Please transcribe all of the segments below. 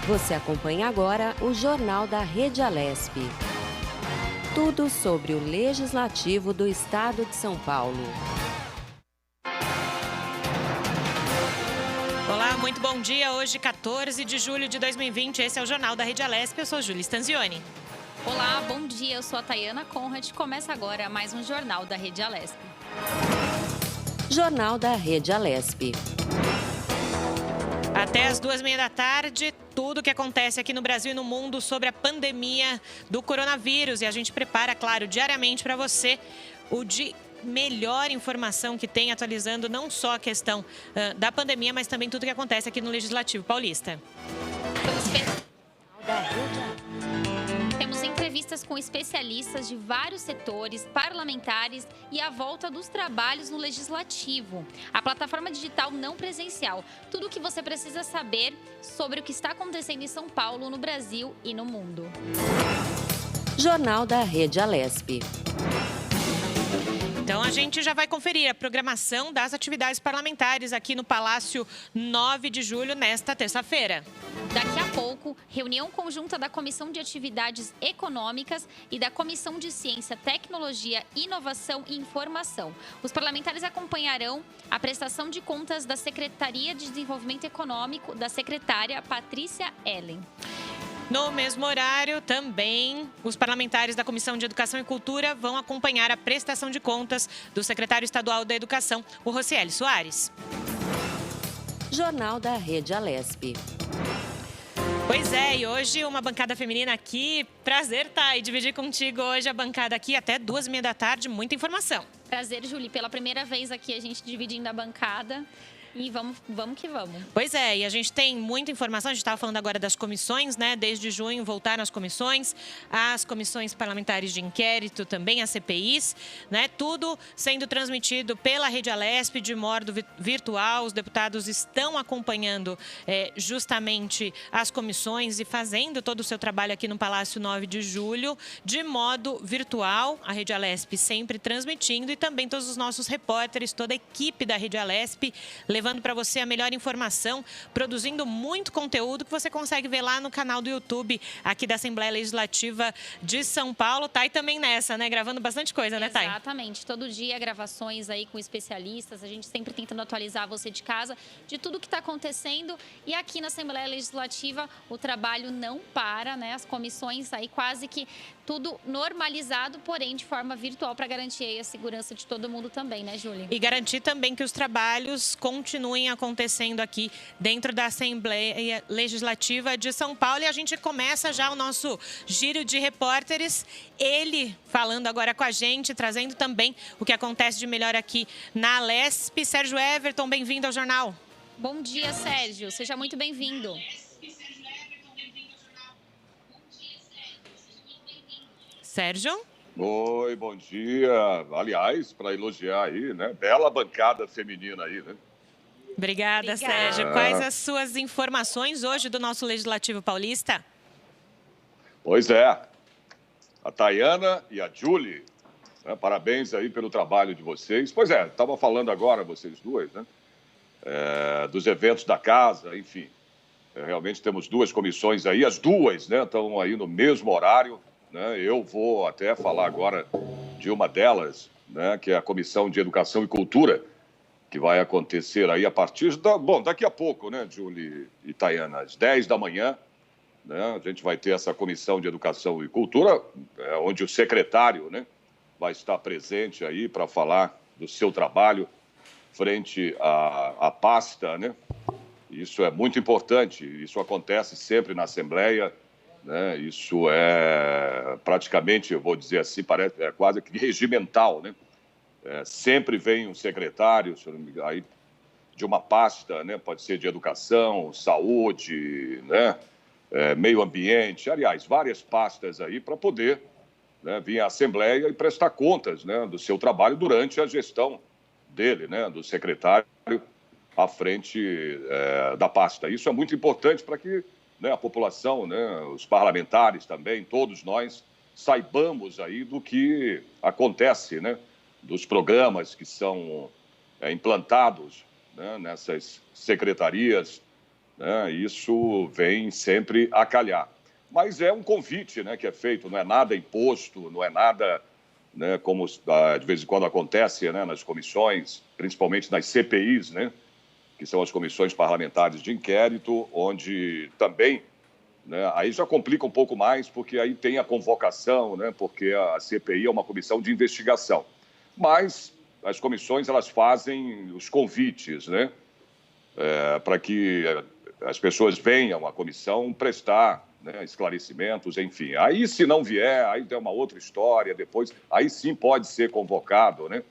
Você acompanha agora o Jornal da Rede Alesp. Tudo sobre o Legislativo do Estado de São Paulo. Olá, muito bom dia. Hoje, 14 de julho de 2020, esse é o Jornal da Rede Alesp. Eu sou Júlia Stanzioni. Olá, bom dia. Eu sou a Tayana Conrad. Começa agora mais um Jornal da Rede Alesp. Jornal da Rede Alesp. Até as 2h30 tudo o que acontece aqui no Brasil e no mundo sobre a pandemia do coronavírus. E a gente prepara, claro, diariamente para você o de melhor informação que tem, atualizando não só a questão da pandemia, mas também tudo o que acontece aqui no Legislativo Paulista. Temos entrevistas com especialistas de vários setores, parlamentares e a volta dos trabalhos no Legislativo. A plataforma digital não presencial. Tudo o que você precisa saber sobre o que está acontecendo em São Paulo, no Brasil e no mundo. Jornal da Rede Alesp. Então, a gente já vai conferir a programação das atividades parlamentares aqui no Palácio 9 de Julho, nesta terça-feira. Daqui a pouco, reunião conjunta da Comissão de Atividades Econômicas e da Comissão de Ciência, Tecnologia, Inovação e Informação. Os parlamentares acompanharão a prestação de contas da Secretaria de Desenvolvimento Econômico da secretária Patrícia Ellen. No mesmo horário, também, os parlamentares da Comissão de Educação e Cultura vão acompanhar a prestação de contas do secretário estadual da Educação, o Rocieli Soares. Jornal da Rede Alesp. Pois é, e hoje uma bancada feminina aqui. Prazer, Thay, dividir contigo hoje a bancada aqui até 2h30, muita informação. Prazer, Júlia. Pela primeira vez aqui a gente dividindo a bancada. E vamos que vamos. Pois é, e a gente tem muita informação, a gente estava falando agora das comissões, né? Desde junho voltaram as comissões parlamentares de inquérito, também as CPIs, né? Tudo sendo transmitido pela Rede Alesp de modo virtual. Os deputados estão acompanhando justamente as comissões e fazendo todo o seu trabalho aqui no Palácio 9 de Julho de modo virtual. A Rede Alesp sempre transmitindo e também todos os nossos repórteres, toda a equipe da Rede Alesp, levando para você a melhor informação, produzindo muito conteúdo que você consegue ver lá no canal do YouTube aqui da Assembleia Legislativa de São Paulo. Thay também nessa, né? Gravando bastante coisa, né, Thay? Exatamente. Todo dia gravações aí com especialistas, a gente sempre tentando atualizar você de casa de tudo que está acontecendo. E aqui na Assembleia Legislativa o trabalho não para, né? As comissões aí quase que tudo normalizado, porém de forma virtual, para garantir aí a segurança de todo mundo também, né, Júlia? E garantir também que os trabalhos continuem acontecendo aqui dentro da Assembleia Legislativa de São Paulo. E a gente começa já o nosso giro de repórteres. Ele falando agora com a gente, trazendo também o que acontece de melhor aqui na Alesp. Sérgio Everton, bem-vindo ao jornal. Bom dia, Sérgio. Seja muito bem-vindo. Sérgio? Oi, bom dia. Aliás, para elogiar aí, né? Bela bancada feminina aí, né? Obrigada, Sérgio. Quais as suas informações hoje do nosso Legislativo Paulista? Pois é. A Tayana e a Julie, né? Parabéns aí pelo trabalho de vocês. Pois é, estava falando agora, vocês duas, né? Dos eventos da casa, enfim. Realmente temos duas comissões aí, as duas, né? Estão aí no mesmo horário. Né? Eu vou até falar agora de uma delas, né? Que é a Comissão de Educação e Cultura, que vai acontecer aí a partir daqui a pouco, né, Julie e Tayana, às 10 da manhã, né? A gente vai ter essa Comissão de Educação e Cultura, onde o secretário, né, vai estar presente aí para falar do seu trabalho frente à pasta, né? Isso é muito importante, isso acontece sempre na Assembleia, né? Isso é praticamente, eu vou dizer assim, parece quase que regimental, né? Sempre vem um secretário aí de uma pasta, né? Pode ser de educação, saúde, né? Meio ambiente, aliás, várias pastas aí para poder, né, vir à Assembleia e prestar contas, né, do seu trabalho durante a gestão dele, né, do secretário à frente da pasta. Isso é muito importante para que, né, a população, né, os parlamentares também, todos nós, saibamos aí do que acontece, né, dos programas que são implantados, né, nessas secretarias, né? Isso vem sempre a calhar. Mas é um convite, né, que é feito, não é nada imposto, não é nada, né, como de vez em quando acontece, né, nas comissões, principalmente nas CPIs, né, que são as comissões parlamentares de inquérito, onde também, né, aí já complica um pouco mais, porque aí tem a convocação, né, porque a CPI é uma comissão de investigação. Mas as comissões, elas fazem os convites, né, para que as pessoas venham à comissão prestar, né, esclarecimentos, enfim. Aí, se não vier, aí tem uma outra história depois, aí sim pode ser convocado, né,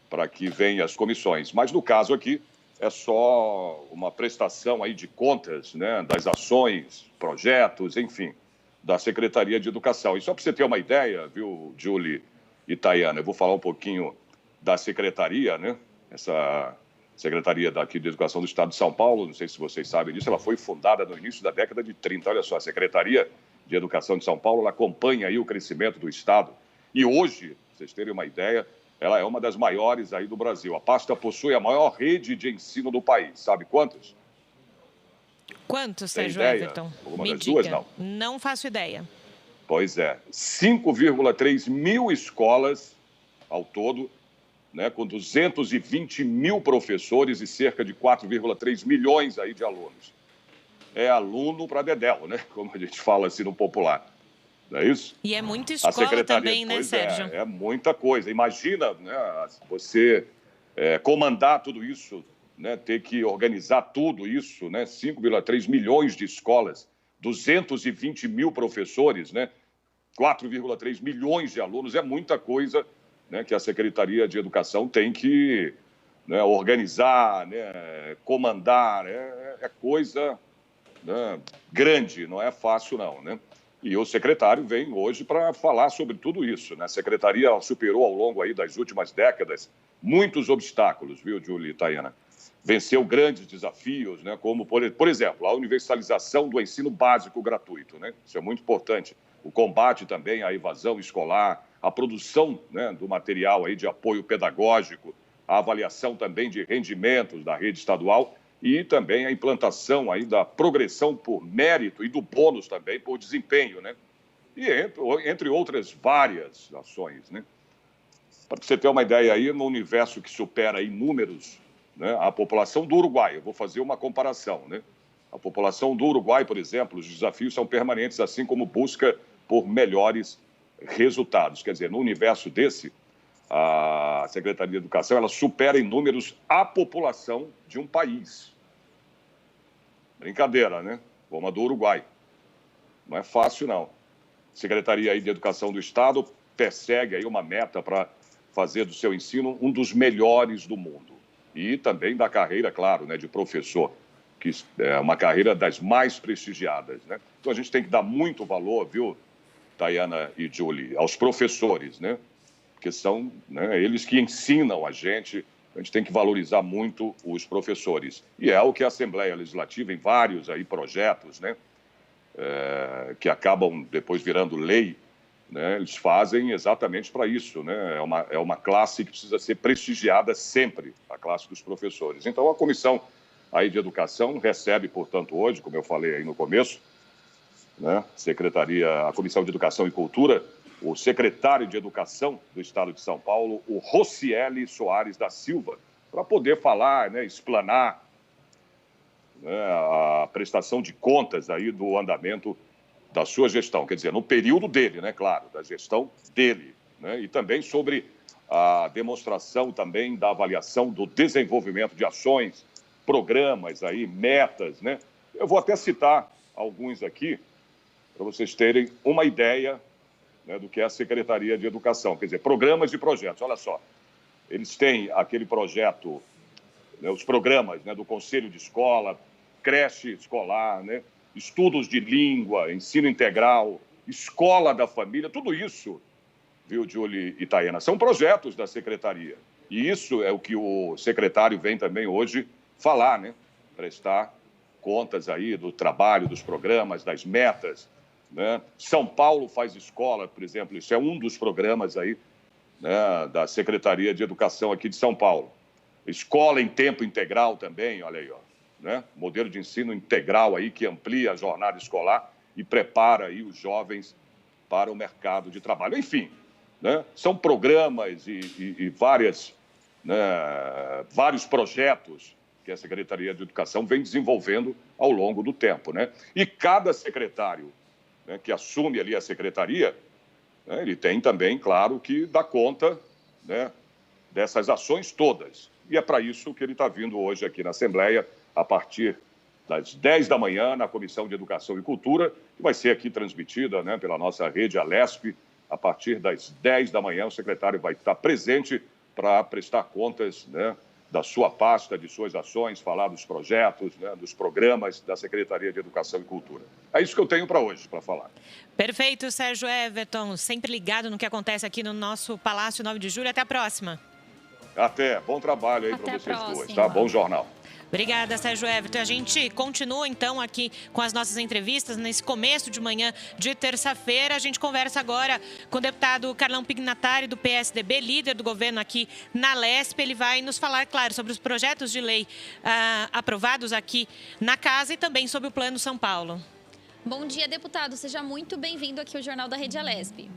para que venham as comissões. Mas, no caso aqui, é só uma prestação aí de contas, né, das ações, projetos, enfim, da Secretaria de Educação. E só para você ter uma ideia, viu, Julie e Tayana, eu vou falar um pouquinho da Secretaria, né, essa Secretaria daqui de Educação do Estado de São Paulo, não sei se vocês sabem disso, ela foi fundada no início da década de 30. Olha só, a Secretaria de Educação de São Paulo, ela acompanha aí o crescimento do Estado. E hoje, pra vocês terem uma ideia, ela é uma das maiores aí do Brasil. A pasta possui a maior rede de ensino do país. Sabe quantos? Quantos, Tem Sérgio ideia? Everton? Alguma Me das diga. duas, não? Não faço ideia. Pois é, 5,3 mil escolas ao todo, né, com 220 mil professores e cerca de 4,3 milhões aí de alunos. É aluno para dedéu, né? Como a gente fala assim no popular. Não é isso? E é muita A escola secretaria, também, né, pois Sérgio? é muita coisa. Imagina, né, você comandar tudo isso, né, ter que organizar tudo isso, né, 5,3 milhões de escolas, 220 mil professores, né, 4,3 milhões de alunos, é muita coisa, né, que a Secretaria de Educação tem que, né, organizar, né, comandar, é coisa, né, grande, não é fácil não, né? E o secretário vem hoje para falar sobre tudo isso, né? A Secretaria superou ao longo aí das últimas décadas muitos obstáculos, viu, Julie e Tayana? Venceu grandes desafios, né, como, por exemplo, a universalização do ensino básico gratuito, né? Isso é muito importante. O combate também à evasão escolar, a produção, né, do material aí de apoio pedagógico, a avaliação também de rendimentos da rede estadual e também a implantação aí da progressão por mérito e do bônus também por desempenho, né? E entre outras várias ações, né? Para você ter uma ideia aí, no universo que supera em números, né, a população do Uruguai, eu vou fazer uma comparação, né? A população do Uruguai, por exemplo, os desafios são permanentes, assim como busca por melhores resultados. Quer dizer, no universo desse, a Secretaria de Educação, ela supera em números a população de um país. Brincadeira, né? Como a do Uruguai. Não é fácil, não. Secretaria aí de Educação do Estado persegue aí uma meta para fazer do seu ensino um dos melhores do mundo. E também da carreira, claro, né, de professor, que é uma carreira das mais prestigiadas, né? Então a gente tem que dar muito valor, viu, Tayana e Julie, aos professores, né? Porque são, né, eles que ensinam a gente tem que valorizar muito os professores. E é o que a Assembleia Legislativa, em vários aí projetos, né, que acabam depois virando lei, né, eles fazem exatamente para isso, né? É uma classe que precisa ser prestigiada sempre, a classe dos professores. Então, a Comissão aí de Educação recebe, portanto, hoje, como eu falei aí no começo, né, a Comissão de Educação e Cultura, o secretário de Educação do Estado de São Paulo, o Rocieli Soares da Silva, para poder falar, né, explanar, né, a prestação de contas aí do andamento da sua gestão, quer dizer, no período dele, né, claro, da gestão dele, né, e também sobre a demonstração também da avaliação do desenvolvimento de ações, programas aí, metas, né. Eu vou até citar alguns aqui, para vocês terem uma ideia, né, do que é a Secretaria de Educação, quer dizer, programas e projetos. Olha só, eles têm aquele projeto, né, os programas, né, do Conselho de Escola, creche escolar, né, estudos de língua, ensino integral, escola da família, tudo isso, viu, Julie e Tayana, são projetos da Secretaria. E isso é o que o secretário vem também hoje falar, né, prestar contas aí do trabalho, dos programas, das metas, né? São Paulo faz escola, por exemplo, isso é um dos programas aí, né, da Secretaria de Educação aqui de São Paulo. Escola em tempo integral também, olha aí, ó. né? Modelo de ensino integral aí que amplia a jornada escolar e prepara aí os jovens para o mercado de trabalho. Enfim, né? São programas e vários projetos que a Secretaria de Educação vem desenvolvendo ao longo do tempo, né? E cada secretário, né, que assume ali a secretaria, né, ele tem também, claro, que dar conta, né, dessas ações todas. E é para isso que ele está vindo hoje aqui na Assembleia, a partir das 10 da manhã, na Comissão de Educação e Cultura, que vai ser aqui transmitida, né, pela nossa rede Alesp. A partir das 10 da manhã, o secretário vai estar presente para prestar contas, né, da sua pasta, de suas ações, falar dos projetos, né, dos programas da Secretaria de Educação e Cultura. É isso que eu tenho para hoje, para falar. Perfeito, Sérgio Everton, sempre ligado no que acontece aqui no nosso Palácio 9 de Julho. Até a próxima. Até, bom trabalho aí para vocês dois, tá? Bom jornal. Obrigada, Sérgio Everton. A gente continua, então, aqui com as nossas entrevistas nesse começo de manhã de terça-feira. A gente conversa agora com o deputado Carlão Pignatari, do PSDB, líder do governo aqui na Alesp. Ele vai nos falar, claro, sobre os projetos de lei aprovados aqui na casa e também sobre o Plano São Paulo. Bom dia, deputado. Seja muito bem-vindo aqui ao Jornal da Rede Alesp.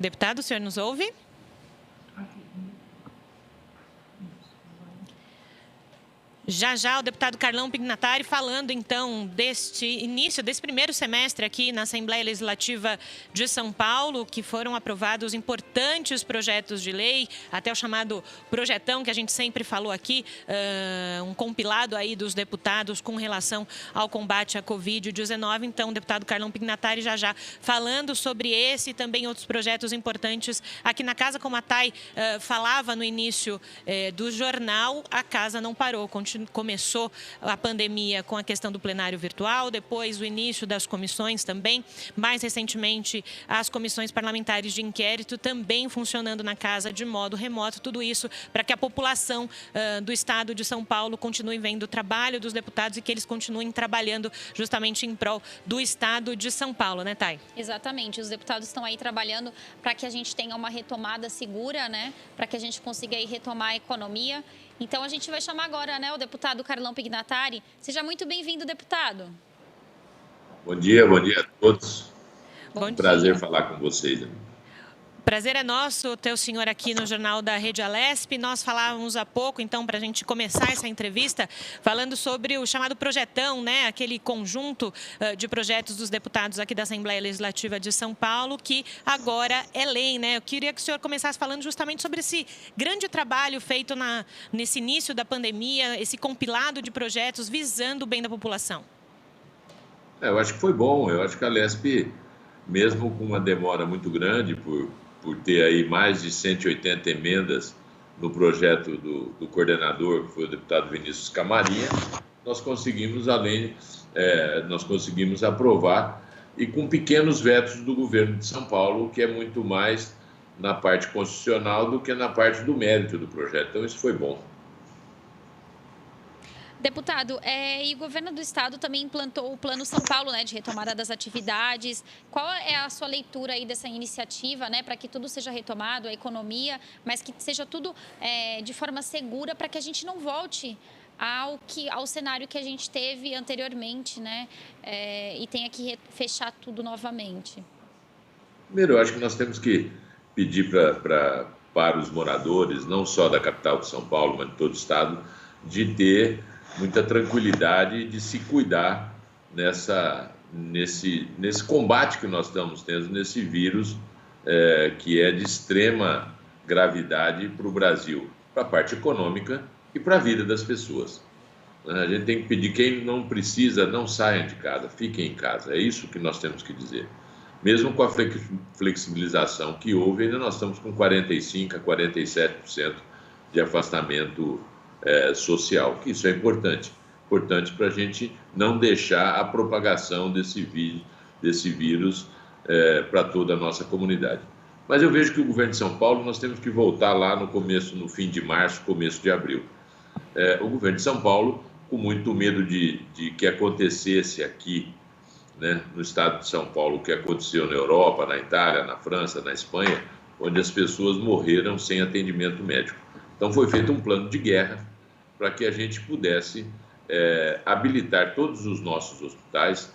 Deputado, o senhor nos ouve? Já o deputado Carlão Pignatari falando, então, deste início, desse primeiro semestre aqui na Assembleia Legislativa de São Paulo, que foram aprovados importantes projetos de lei, até o chamado projetão, que a gente sempre falou aqui, um compilado aí dos deputados com relação ao combate à Covid-19. Então, o deputado Carlão Pignatari já falando sobre esse e também outros projetos importantes aqui na casa. Como a Thay falava no início do jornal, a casa não parou, começou a pandemia com a questão do plenário virtual, depois o início das comissões também, mais recentemente as comissões parlamentares de inquérito também funcionando na casa de modo remoto, tudo isso para que a população do estado de São Paulo continue vendo o trabalho dos deputados e que eles continuem trabalhando justamente em prol do estado de São Paulo, né, Thay? Exatamente, os deputados estão aí trabalhando para que a gente tenha uma retomada segura, né, para que a gente consiga aí retomar a economia. Então, a gente vai chamar agora, né, o deputado Carlão Pignatari. Seja muito bem-vindo, deputado. Bom dia a todos. Bom dia. Prazer falar com vocês. Prazer é nosso ter o senhor aqui no Jornal da Rede Alesp. Nós falávamos há pouco, então, para a gente começar essa entrevista, falando sobre o chamado projetão, né? Aquele conjunto de projetos dos deputados aqui da Assembleia Legislativa de São Paulo, que agora é lei, né? Eu queria que o senhor começasse falando justamente sobre esse grande trabalho feito nesse início da pandemia, esse compilado de projetos visando o bem da população. Eu acho que foi bom. Eu acho que a Alesp, mesmo com uma demora muito grande por ter aí mais de 180 emendas no projeto do coordenador, que foi o deputado Vinícius Camarinha, nós conseguimos aprovar, e com pequenos vetos do governo de São Paulo, que é muito mais na parte constitucional do que na parte do mérito do projeto. Então, isso foi bom. Deputado, e o governo do estado também implantou o Plano São Paulo, né, de retomada das atividades. Qual é a sua leitura aí dessa iniciativa, né, para que tudo seja retomado, a economia, mas que seja tudo de forma segura para que a gente não volte ao cenário que a gente teve anteriormente, né, e tenha que fechar tudo novamente? Primeiro, eu acho que nós temos que pedir para os moradores, não só da capital de São Paulo, mas de todo o estado, de ter muita tranquilidade, de se cuidar nesse combate que nós estamos tendo, nesse vírus que é de extrema gravidade para o Brasil, para a parte econômica e para a vida das pessoas. A gente tem que pedir, quem não precisa, não saiam de casa, fiquem em casa. É isso que nós temos que dizer. Mesmo com a flexibilização que houve, ainda nós estamos com 45% a 47% de afastamento social, que isso é importante para a gente não deixar a propagação desse vírus para toda a nossa comunidade. Mas eu vejo que o governo de São Paulo, no fim de março, começo de abril. O governo de São Paulo, com muito medo de que acontecesse aqui, né, no estado de São Paulo, o que aconteceu na Europa, na Itália, na França, na Espanha, onde as pessoas morreram sem atendimento médico. Então foi feito um plano de guerra para que a gente pudesse habilitar todos os nossos hospitais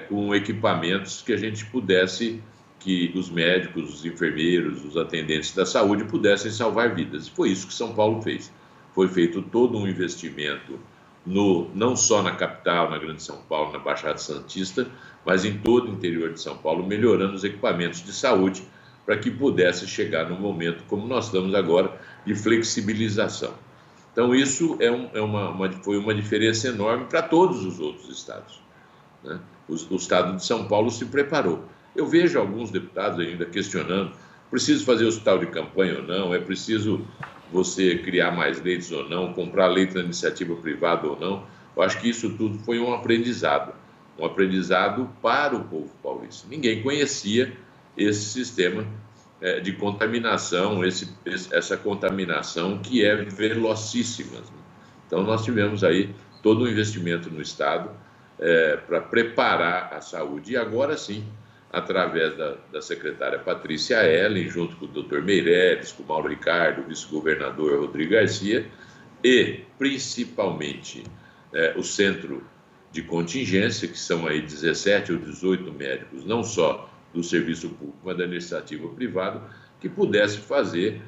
com equipamentos que a gente pudesse, que os médicos, os enfermeiros, os atendentes da saúde pudessem salvar vidas. Foi isso que São Paulo fez. Foi feito todo um investimento não só na capital, na Grande São Paulo, na Baixada Santista, mas em todo o interior de São Paulo, melhorando os equipamentos de saúde para que pudesse chegar no momento, como nós estamos agora, de flexibilização. Então, isso foi uma diferença enorme para todos os outros estados, né? O estado de São Paulo se preparou. Eu vejo alguns deputados ainda questionando, preciso fazer hospital de campanha ou não, é preciso você criar mais leitos ou não, comprar leite na iniciativa privada ou não. Eu acho que isso tudo foi um aprendizado para o povo paulista. Ninguém conhecia esse sistema de contaminação, essa contaminação que é velocíssima. Então, nós tivemos aí todo um investimento no Estado para preparar a saúde. E agora sim, através da secretária Patrícia Ellen, junto com o doutor Meirelles, com o Mauro Ricardo, o vice-governador Rodrigo Garcia, e principalmente o centro de contingência, que são aí 17 ou 18 médicos, não só do serviço público, mas da iniciativa privada, que pudesse fazer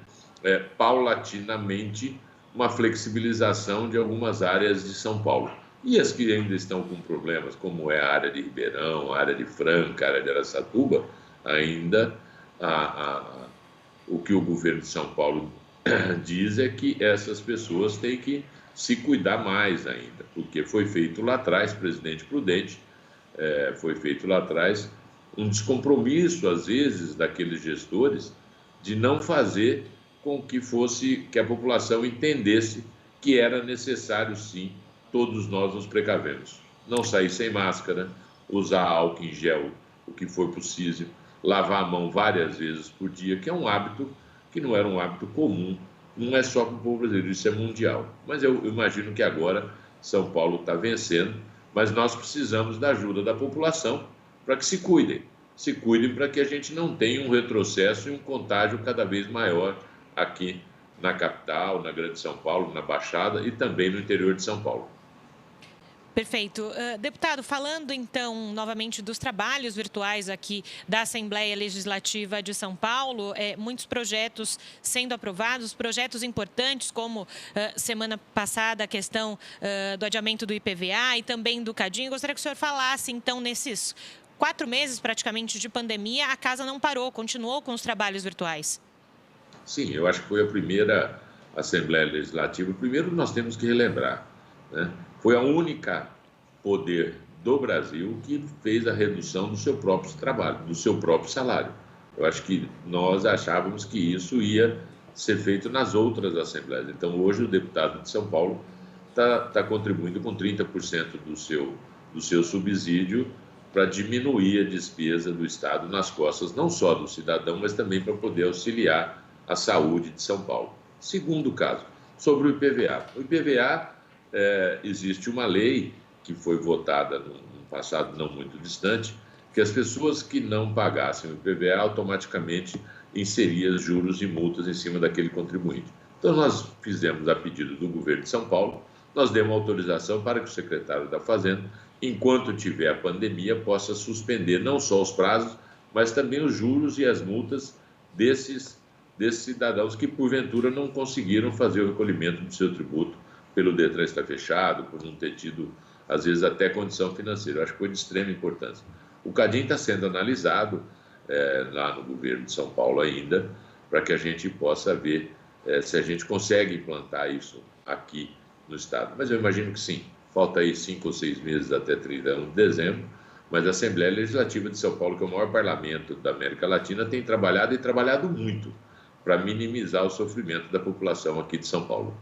paulatinamente uma flexibilização de algumas áreas de São Paulo. E as que ainda estão com problemas, como é a área de Ribeirão, a área de Franca, a área de Araçatuba, ainda o que o governo de São Paulo diz é que essas pessoas têm que se cuidar mais ainda, porque foi feito lá atrás, presidente prudente, foi feito lá atrás um descompromisso, às vezes, daqueles gestores de não fazer com que a população entendesse que era necessário, sim, todos nós nos precavemos. Não sair sem máscara, usar álcool em gel, o que for possível, lavar a mão várias vezes por dia, que é um hábito que não era um hábito comum, não é só para o povo brasileiro, isso é mundial. Mas eu imagino que agora São Paulo está vencendo, mas nós precisamos da ajuda da população para que se cuidem para que a gente não tenha um retrocesso e um contágio cada vez maior aqui na capital, na Grande São Paulo, na Baixada e também no interior de São Paulo. Perfeito. Deputado, falando então novamente dos trabalhos virtuais aqui da Assembleia Legislativa de São Paulo, muitos projetos sendo aprovados, projetos importantes como semana passada a questão do adiamento do IPVA e também do CADinho. Gostaria que o senhor falasse então nesses 4 meses praticamente de pandemia, a casa não parou, continuou com os trabalhos virtuais. Sim, eu acho que foi a primeira Assembleia Legislativa. Primeiro nós temos que relembrar, né? Foi a única poder do Brasil que fez a redução do seu próprio trabalho, do seu próprio salário. Eu acho que nós achávamos que isso ia ser feito nas outras assembleias. Então, hoje, o deputado de São Paulo está contribuindo com 30% do seu subsídio para diminuir a despesa do Estado nas costas, não só do cidadão, mas também para poder auxiliar a saúde de São Paulo. Segundo caso, sobre o IPVA. O IPVA, existe uma lei que foi votada num passado não muito distante, que as pessoas que não pagassem o IPVA automaticamente inseriam juros e multas em cima daquele contribuinte. Então, nós fizemos a pedido do governo de São Paulo, nós demos autorização para que o secretário da Fazenda, enquanto tiver a pandemia, possa suspender não só os prazos, mas também os juros e as multas desses cidadãos que, porventura, não conseguiram fazer o recolhimento do seu tributo pelo Detran estar fechado, por não ter tido, às vezes, até condição financeira. Eu acho que foi de extrema importância. O CADinho está sendo analisado lá no governo de São Paulo ainda, para que a gente possa ver se a gente consegue implantar isso aqui no Estado. Mas eu imagino que sim. Falta aí 5 ou 6 meses até 31 de dezembro, mas a Assembleia Legislativa de São Paulo, que é o maior parlamento da América Latina, tem trabalhado muito para minimizar o sofrimento da população aqui de São Paulo.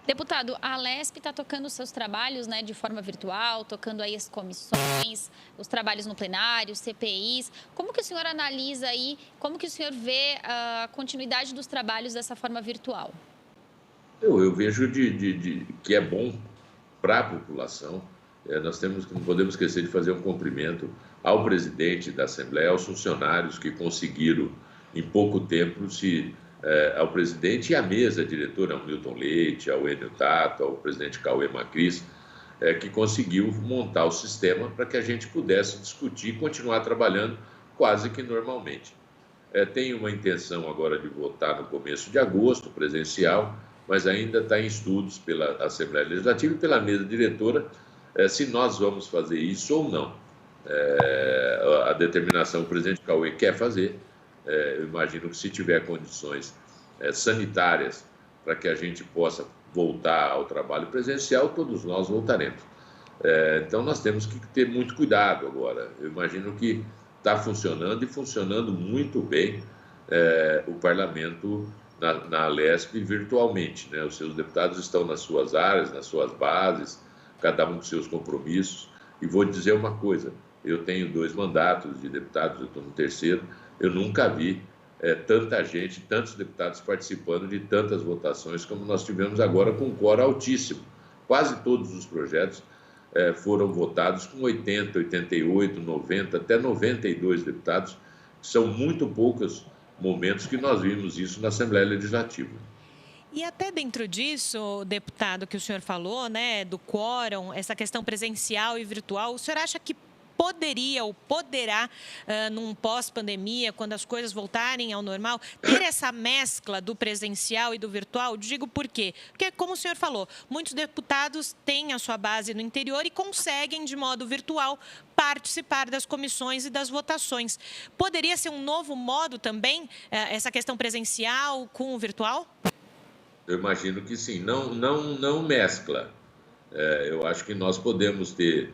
Deputado, a Alesp está tocando os seus trabalhos, né, de forma virtual, tocando aí as comissões, os trabalhos no plenário, CPIs. Como que o senhor analisa aí, como que o senhor vê a continuidade dos trabalhos dessa forma virtual? Eu vejo que é bom para a população. Nós não podemos esquecer de fazer um cumprimento ao presidente da Assembleia, aos funcionários que conseguiram, em pouco tempo, se ao presidente e à mesa diretora, ao Milton Leite, ao Enio Tato, ao presidente Cauê Macris, que conseguiu montar o sistema para que a gente pudesse discutir e continuar trabalhando quase que normalmente. Tem uma intenção agora de votar no começo de agosto, presencial, mas ainda está em estudos pela Assembleia Legislativa e pela mesa diretora se nós vamos fazer isso ou não. A determinação que o presidente Cauê quer fazer, eu imagino que se tiver condições sanitárias para que a gente possa voltar ao trabalho presencial, todos nós voltaremos. Então, nós temos que ter muito cuidado agora. Eu imagino que está funcionando e funcionando muito bem o parlamento na Alesp virtualmente, né? Os seus deputados estão nas suas áreas, nas suas bases, cada um com seus compromissos. E vou dizer uma coisa, eu tenho 2 mandatos de deputados, eu estou no 3º, eu nunca vi tanta gente, tantos deputados participando de tantas votações como nós tivemos agora com um quórum altíssimo. Quase todos os projetos foram votados com 80, 88, 90, até 92 deputados. São muito poucos momentos que nós vimos isso na Assembleia Legislativa. E até dentro disso, deputado, que o senhor falou, né, do quórum, essa questão presencial e virtual, o senhor acha que poderia ou poderá, num pós-pandemia, quando as coisas voltarem ao normal, ter essa mescla do presencial e do virtual? Digo por quê? Porque, como o senhor falou, muitos deputados têm a sua base no interior e conseguem, de modo virtual, participar das comissões e das votações. Poderia ser um novo modo também, essa questão presencial com o virtual? Eu imagino que sim, não mescla. Eu acho que nós podemos ter,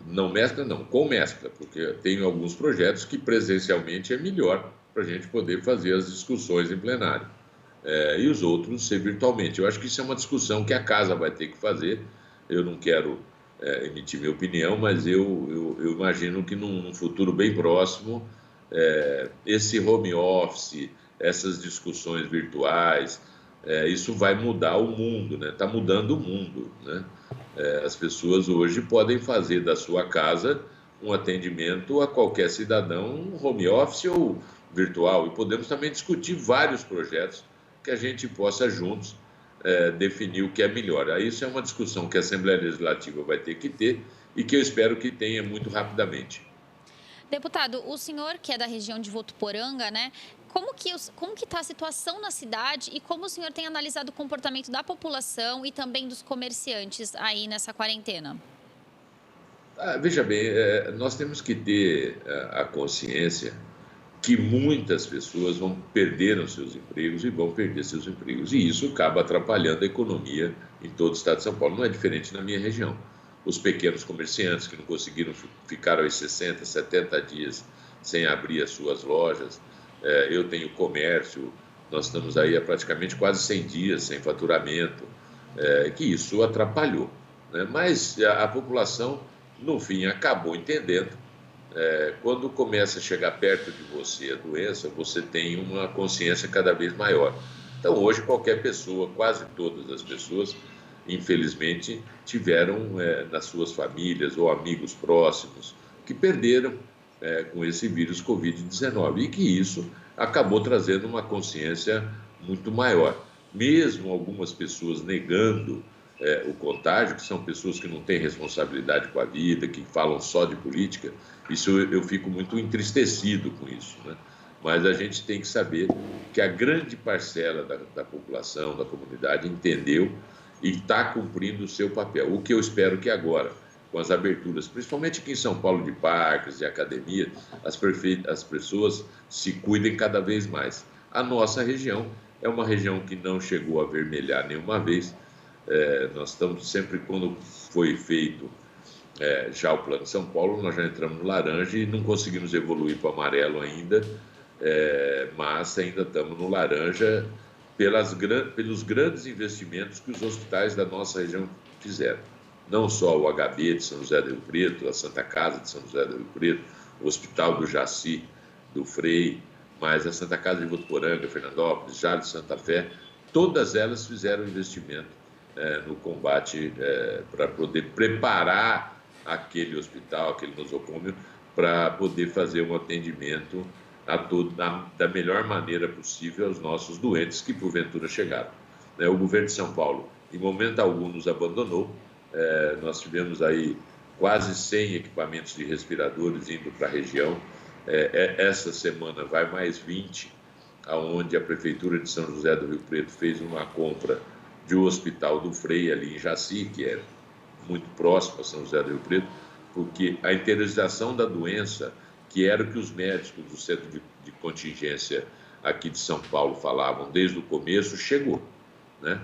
não mescla não, com mescla, porque tem alguns projetos que presencialmente é melhor para a gente poder fazer as discussões em plenário, e os outros ser virtualmente. Eu acho que isso é uma discussão que a casa vai ter que fazer. Eu não quero emitir minha opinião, mas eu imagino que num futuro bem próximo, esse home office, essas discussões virtuais, isso vai mudar o mundo, né? Está mudando o mundo, né? As pessoas hoje podem fazer da sua casa um atendimento a qualquer cidadão, home office ou virtual. E podemos também discutir vários projetos que a gente possa juntos definir o que é melhor. Aí isso é uma discussão que a Assembleia Legislativa vai ter que ter e que eu espero que tenha muito rapidamente. Deputado, o senhor que é da região de Votuporanga, né? Como que está a situação na cidade e como o senhor tem analisado o comportamento da população e também dos comerciantes aí nessa quarentena? Veja bem, nós temos que ter a consciência que muitas pessoas perderam seus empregos e vão perder seus empregos. E isso acaba atrapalhando a economia em todo o estado de São Paulo. Não é diferente na minha região. Os pequenos comerciantes que não conseguiram, ficaram aí 60, 70 dias sem abrir as suas lojas. Eu tenho comércio, nós estamos aí há praticamente quase 100 dias sem faturamento, que isso atrapalhou, né? Mas a população, no fim, acabou entendendo. Quando começa a chegar perto de você a doença, você tem uma consciência cada vez maior. Então, hoje, qualquer pessoa, quase todas as pessoas, infelizmente, tiveram nas suas famílias ou amigos próximos que perderam com esse vírus Covid-19 e que isso acabou trazendo uma consciência muito maior. Mesmo algumas pessoas negando o contágio, que são pessoas que não têm responsabilidade com a vida, que falam só de política, isso eu fico muito entristecido com isso, né? Mas a gente tem que saber que a grande parcela da população, da comunidade, entendeu e está cumprindo o seu papel. O que eu espero que agora, com as aberturas, principalmente aqui em São Paulo, de parques, de academia, as pessoas se cuidem cada vez mais. A nossa região é uma região que não chegou a vermelhar nenhuma vez. Nós estamos sempre, quando foi feito já o Plano São Paulo, nós já entramos no laranja e não conseguimos evoluir para o amarelo ainda, mas ainda estamos no laranja pelos grandes investimentos que os hospitais da nossa região fizeram. Não só o HB de São José do Rio Preto, a Santa Casa de São José do Rio Preto, o Hospital do Jaci, do Frei, mas a Santa Casa de Votuporanga, Fernandópolis, Jales de Santa Fé, todas elas fizeram investimento no combate para poder preparar aquele hospital, aquele nosocômio, para poder fazer um atendimento da melhor maneira possível aos nossos doentes que porventura chegaram. O governo de São Paulo, em momento algum, nos abandonou. Nós tivemos aí quase 100 equipamentos de respiradores indo para a região. Essa semana vai mais 20, aonde a Prefeitura de São José do Rio Preto fez uma compra de um hospital do Frei, ali em Jaci, que é muito próximo a São José do Rio Preto, porque a interiorização da doença, que era o que os médicos do centro de contingência aqui de São Paulo falavam desde o começo, chegou, né?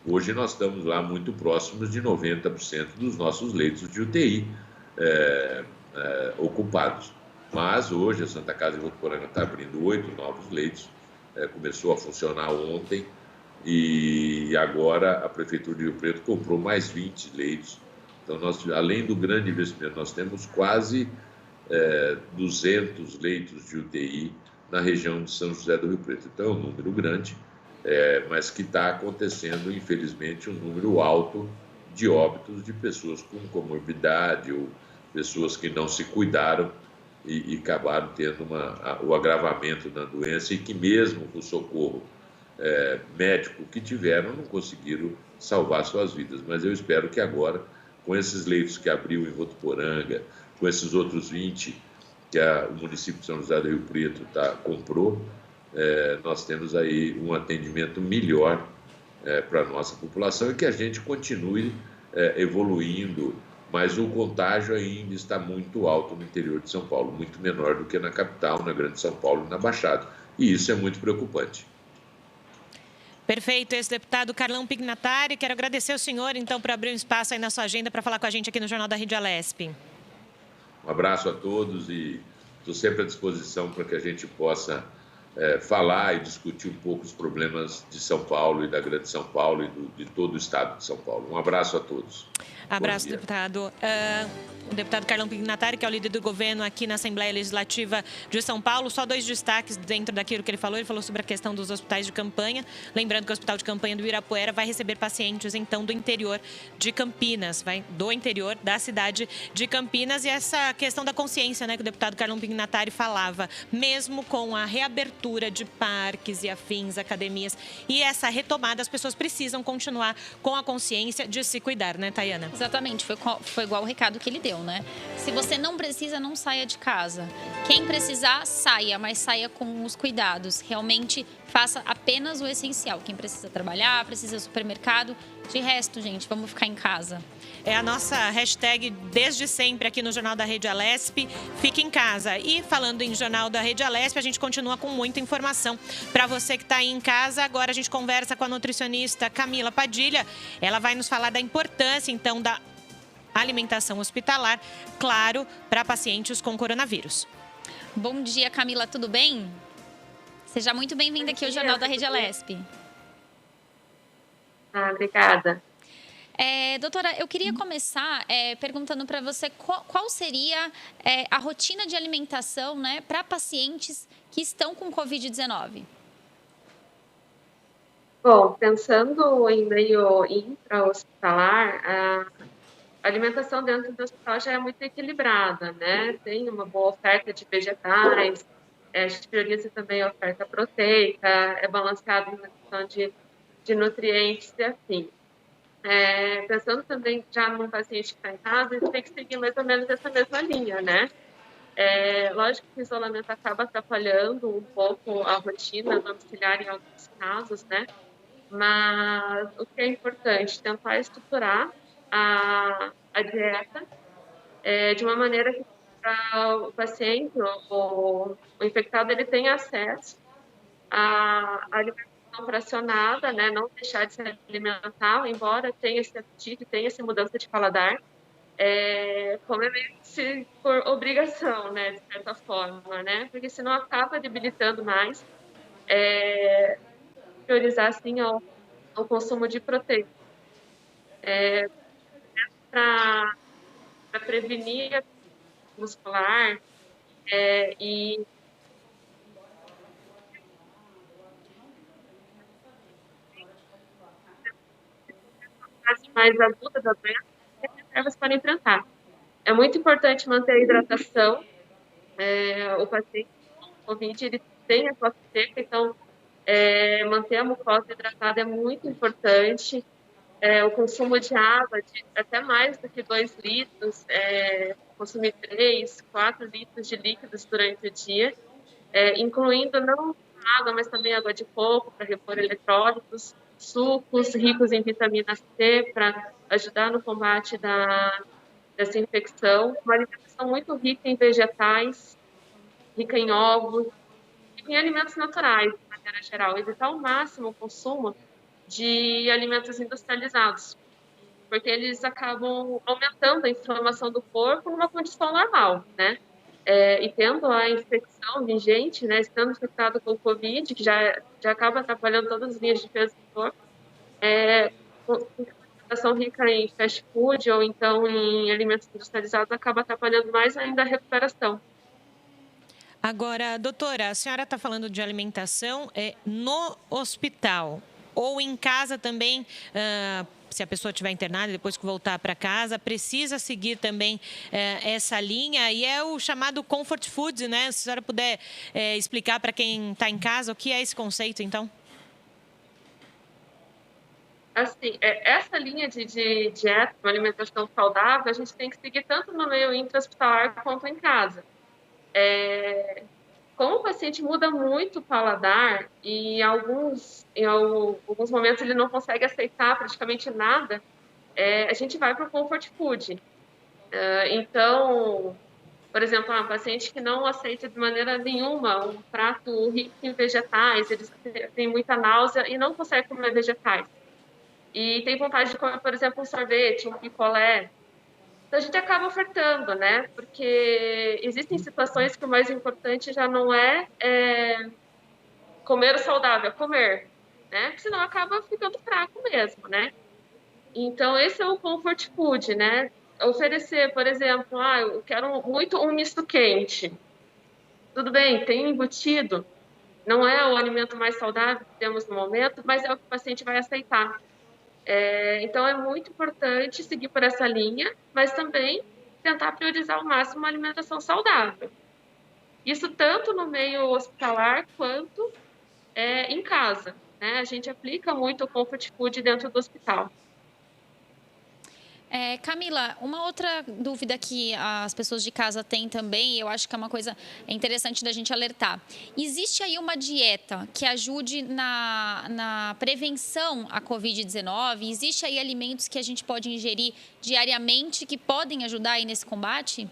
Hoje nós estamos lá muito próximos de 90% dos nossos leitos de UTI ocupados. Mas hoje a Santa Casa de Votuporanga está abrindo 8 novos leitos, começou a funcionar ontem, e agora a Prefeitura de Rio Preto comprou mais 20 leitos. Então, além do grande investimento, nós temos quase 200 leitos de UTI na região de São José do Rio Preto. Então, é um número grande, mas que está acontecendo, infelizmente, um número alto de óbitos de pessoas com comorbidade ou pessoas que não se cuidaram e acabaram tendo o agravamento da doença e que mesmo com o socorro médico que tiveram, não conseguiram salvar suas vidas. Mas eu espero que agora, com esses leitos que abriu em Votuporanga, com esses outros 20 que o município de São José do Rio Preto comprou, nós temos aí um atendimento melhor para a nossa população e que a gente continue evoluindo, mas o contágio ainda está muito alto no interior de São Paulo, muito menor do que na capital, na Grande São Paulo e na Baixada. E isso é muito preocupante. Perfeito, ex-deputado Carlão Pignatari. Quero agradecer ao senhor, então, por abrir um espaço aí na sua agenda para falar com a gente aqui no Jornal da Rede Alesp. Um abraço a todos e estou sempre à disposição para que a gente possa falar e discutir um pouco os problemas de São Paulo e da Grande São Paulo e de todo o estado de São Paulo. Um abraço a todos. Abraço, deputado. O deputado Carlão Pignatari, que é o líder do governo aqui na Assembleia Legislativa de São Paulo. Só 2 destaques dentro daquilo que ele falou. Ele falou sobre a questão dos hospitais de campanha. Lembrando que o Hospital de Campanha do Ibirapuera vai receber pacientes, então, do interior de Campinas, do interior da cidade de Campinas. E essa questão da consciência, né, que o deputado Carlão Pignatari falava, mesmo com a reabertura de parques e afins, academias, e essa retomada, as pessoas precisam continuar com a consciência de se cuidar, né, Tayana? Exatamente, foi igual o recado que ele deu, né? Se você não precisa, não saia de casa. Quem precisar, saia, mas saia com os cuidados. Realmente, faça apenas o essencial. Quem precisa trabalhar, precisa do supermercado. De resto, gente, vamos ficar em casa. É a nossa hashtag desde sempre aqui no Jornal da Rede Alesp, fique em casa. E falando em Jornal da Rede Alesp, a gente continua com muita informação para você que está aí em casa. Agora a gente conversa com a nutricionista Camila Padilha. Ela vai nos falar da importância, então, da alimentação hospitalar, claro, para pacientes com coronavírus. Bom dia, Camila, tudo bem? Seja muito bem-vinda aqui ao Jornal da Rede Alesp. Obrigada. Doutora, eu queria começar perguntando para você qual seria a rotina de alimentação, né, para pacientes que estão com Covid-19. Bom, pensando em meio intra-hospitalar, a alimentação dentro do hospital já é muito equilibrada, né? Tem uma boa oferta de vegetais, a gente prioriza também a oferta proteica, é balanceado na questão de nutrientes e afim. Pensando também já num paciente que está em casa, a gente tem que seguir mais ou menos essa mesma linha, né? Lógico que o isolamento acaba atrapalhando um pouco a rotina domiciliar em alguns casos, né? Mas o que é importante, tentar estruturar a dieta de uma maneira que o paciente, o infectado, ele tenha acesso à alimentação fracionada, né? Não deixar de se alimentar, embora tenha esse apetite, tenha essa mudança de paladar, comer meio por obrigação, né? De certa forma, né? Porque senão acaba debilitando mais. Priorizar, assim, o consumo de proteína. Para prevenir a muscular e fase mais aguda da doença, as reservas podem enfrentar. É muito importante manter a hidratação, o paciente Covid, ele tem a tosse seca, então manter a mucosa hidratada é muito importante. O consumo de água, de até mais do que 2 litros, consumir 3, 4 litros de líquidos durante o dia, incluindo não água, mas também água de coco para repor eletrólitos, sucos ricos em vitamina C para ajudar no combate dessa infecção. Uma alimentação muito rica em vegetais, rica em ovos, em alimentos naturais, de maneira geral. Evitar ao máximo o consumo de alimentos industrializados, porque eles acabam aumentando a inflamação do corpo numa condição normal, né? E tendo a infecção vigente, né, estando infectado com o Covid, que já acaba atrapalhando todas as linhas de defesa do corpo, com alimentação rica em fast food ou então em alimentos industrializados acaba atrapalhando mais ainda a recuperação. Agora, doutora, a senhora está falando de alimentação no hospital ou em casa também, se a pessoa estiver internada e depois que voltar para casa, precisa seguir também essa linha e é o chamado comfort food, né? Se a senhora puder explicar para quem está em casa o que é esse conceito, então. Assim, essa linha de dieta, uma alimentação saudável, a gente tem que seguir tanto no meio intra-hospitalar quanto em casa. Como o paciente muda muito o paladar e em alguns momentos ele não consegue aceitar praticamente nada, a gente vai para o comfort food. Então, por exemplo, um paciente que não aceita de maneira nenhuma um prato rico em vegetais, ele tem muita náusea e não consegue comer vegetais. E tem vontade de comer, por exemplo, um sorvete, um picolé. Então, a gente acaba ofertando, né? Porque existem situações que o mais importante já não é comer o saudável, é comer, né? Porque senão acaba ficando fraco mesmo, né? Então, esse é o comfort food, né? Oferecer, por exemplo, eu quero muito um misto quente. Tudo bem, tem embutido, não é o alimento mais saudável que temos no momento, mas é o que o paciente vai aceitar. Então, é muito importante seguir por essa linha, mas também tentar priorizar ao máximo a alimentação saudável. Isso tanto no meio hospitalar quanto em casa, né? A gente aplica muito o comfort food dentro do hospital. Camila, uma outra dúvida que as pessoas de casa têm também, eu acho que é uma coisa interessante da gente alertar. Existe aí uma dieta que ajude na prevenção à Covid-19? Existe aí alimentos que a gente pode ingerir diariamente que podem ajudar aí nesse combate?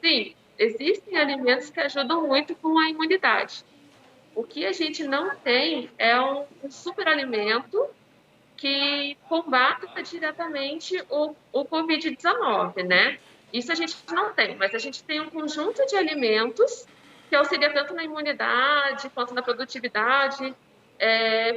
Sim, existem alimentos que ajudam muito com a imunidade. O que a gente não tem é um superalimento que combata diretamente o Covid-19, né? Isso a gente não tem, mas a gente tem um conjunto de alimentos que auxilia tanto na imunidade, quanto na produtividade,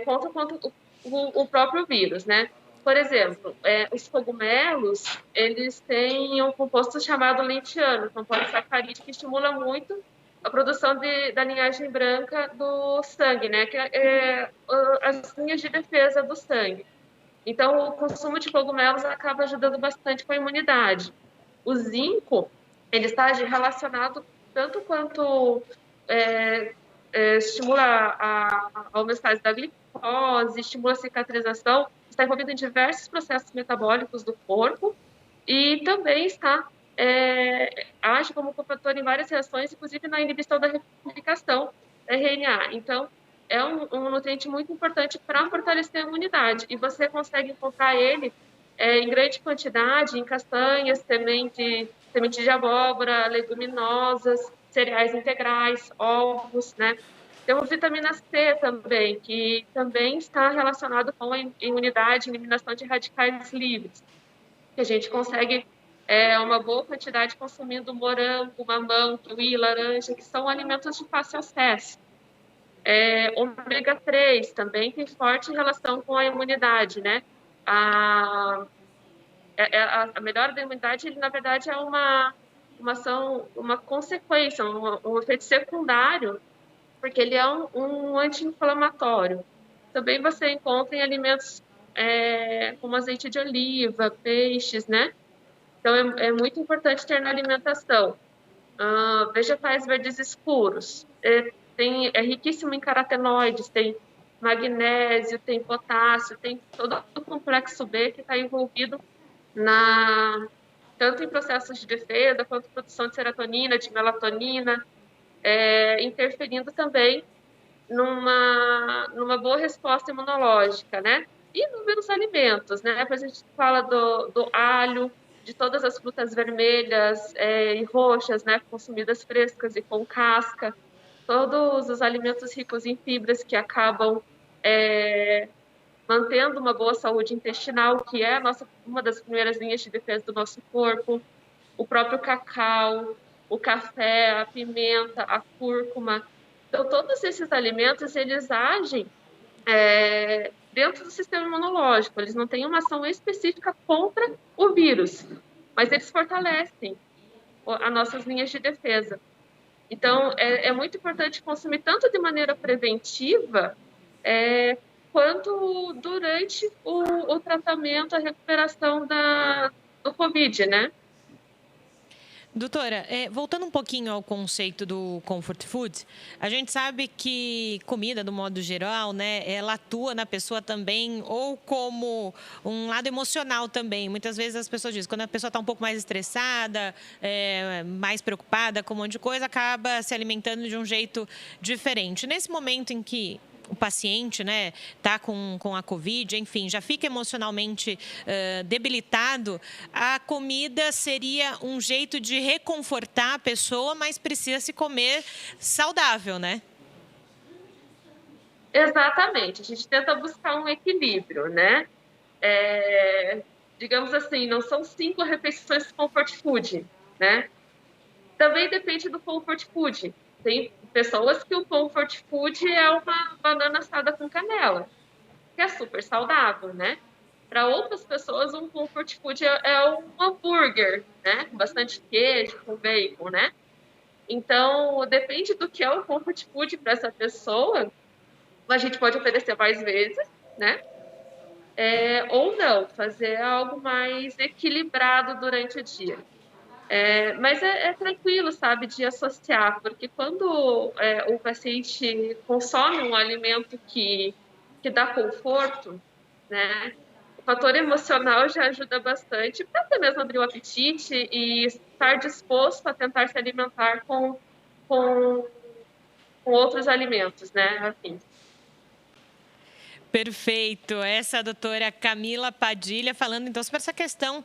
quanto o próprio vírus, né? Por exemplo, os cogumelos, eles têm um composto chamado lentiano, que é um polissacarídeo que estimula muito a produção da linhagem branca do sangue, né? Que as linhas de defesa do sangue. Então, o consumo de cogumelos acaba ajudando bastante com a imunidade. O zinco, ele está relacionado tanto quanto estimula a homeostase da glicose, estimula a cicatrização, está envolvido em diversos processos metabólicos do corpo e também age como cofator em várias reações, inclusive na inibição da replicação da RNA. Então, é um nutriente muito importante para fortalecer a imunidade. E você consegue encontrar ele em grande quantidade em castanhas, semente de abóbora, leguminosas, cereais integrais, ovos, né? Temos vitamina C também, que também está relacionado com a imunidade, eliminação de radicais livres, que a gente consegue uma boa quantidade consumindo morango, mamão, kiwi, laranja, que são alimentos de fácil acesso. Ômega 3 também tem forte relação com a imunidade, né? A melhora da imunidade, ele, na verdade, é uma consequência, um efeito secundário, porque ele é um anti-inflamatório. Também você encontra em alimentos como azeite de oliva, peixes, né? Então, é muito importante ter na alimentação. vegetais verdes escuros. É riquíssimo em carotenoides, tem magnésio, tem potássio, tem todo o complexo B que está envolvido tanto em processos de defesa, quanto produção de serotonina, de melatonina, interferindo também numa boa resposta imunológica, né? E inúmeros alimentos, né? Depois a gente fala do alho, de todas as frutas vermelhas e roxas, né? Consumidas frescas e com casca. Todos os alimentos ricos em fibras que acabam mantendo uma boa saúde intestinal, que é uma das primeiras linhas de defesa do nosso corpo. O próprio cacau, o café, a pimenta, a cúrcuma. Então, todos esses alimentos, eles agem dentro do sistema imunológico. Eles não têm uma ação específica contra o vírus, mas eles fortalecem as nossas linhas de defesa. Então, é muito importante consumir tanto de maneira preventiva, quanto durante o tratamento, a recuperação do Covid, né? Doutora, voltando um pouquinho ao conceito do comfort food, a gente sabe que comida, do modo geral, né, ela atua na pessoa também, ou como um lado emocional também. Muitas vezes as pessoas dizem, quando a pessoa está um pouco mais estressada, mais preocupada com um monte de coisa, acaba se alimentando de um jeito diferente. Nesse momento em que o paciente, né, tá com a Covid, enfim, já fica emocionalmente debilitado, a comida seria um jeito de reconfortar a pessoa, mas precisa se comer saudável, né? Exatamente. A gente tenta buscar um equilíbrio, né? Digamos assim, não são 5 refeições de comfort food, né? Também depende do comfort food. Tem pessoas que o comfort food é uma banana assada com canela, que é super saudável, né? Para outras pessoas, um comfort food é um hambúrguer, né? Com bastante queijo, com bacon, né? Então, depende do que é o comfort food para essa pessoa. A gente pode oferecer mais vezes, né? Ou não, fazer algo mais equilibrado durante o dia. Mas é tranquilo, sabe, de associar, porque quando o paciente consome um alimento que dá conforto, né, o fator emocional já ajuda bastante para até mesmo abrir o apetite e estar disposto a tentar se alimentar com outros alimentos, né, afins. Perfeito. Essa é a doutora Camila Padilha falando então sobre essa questão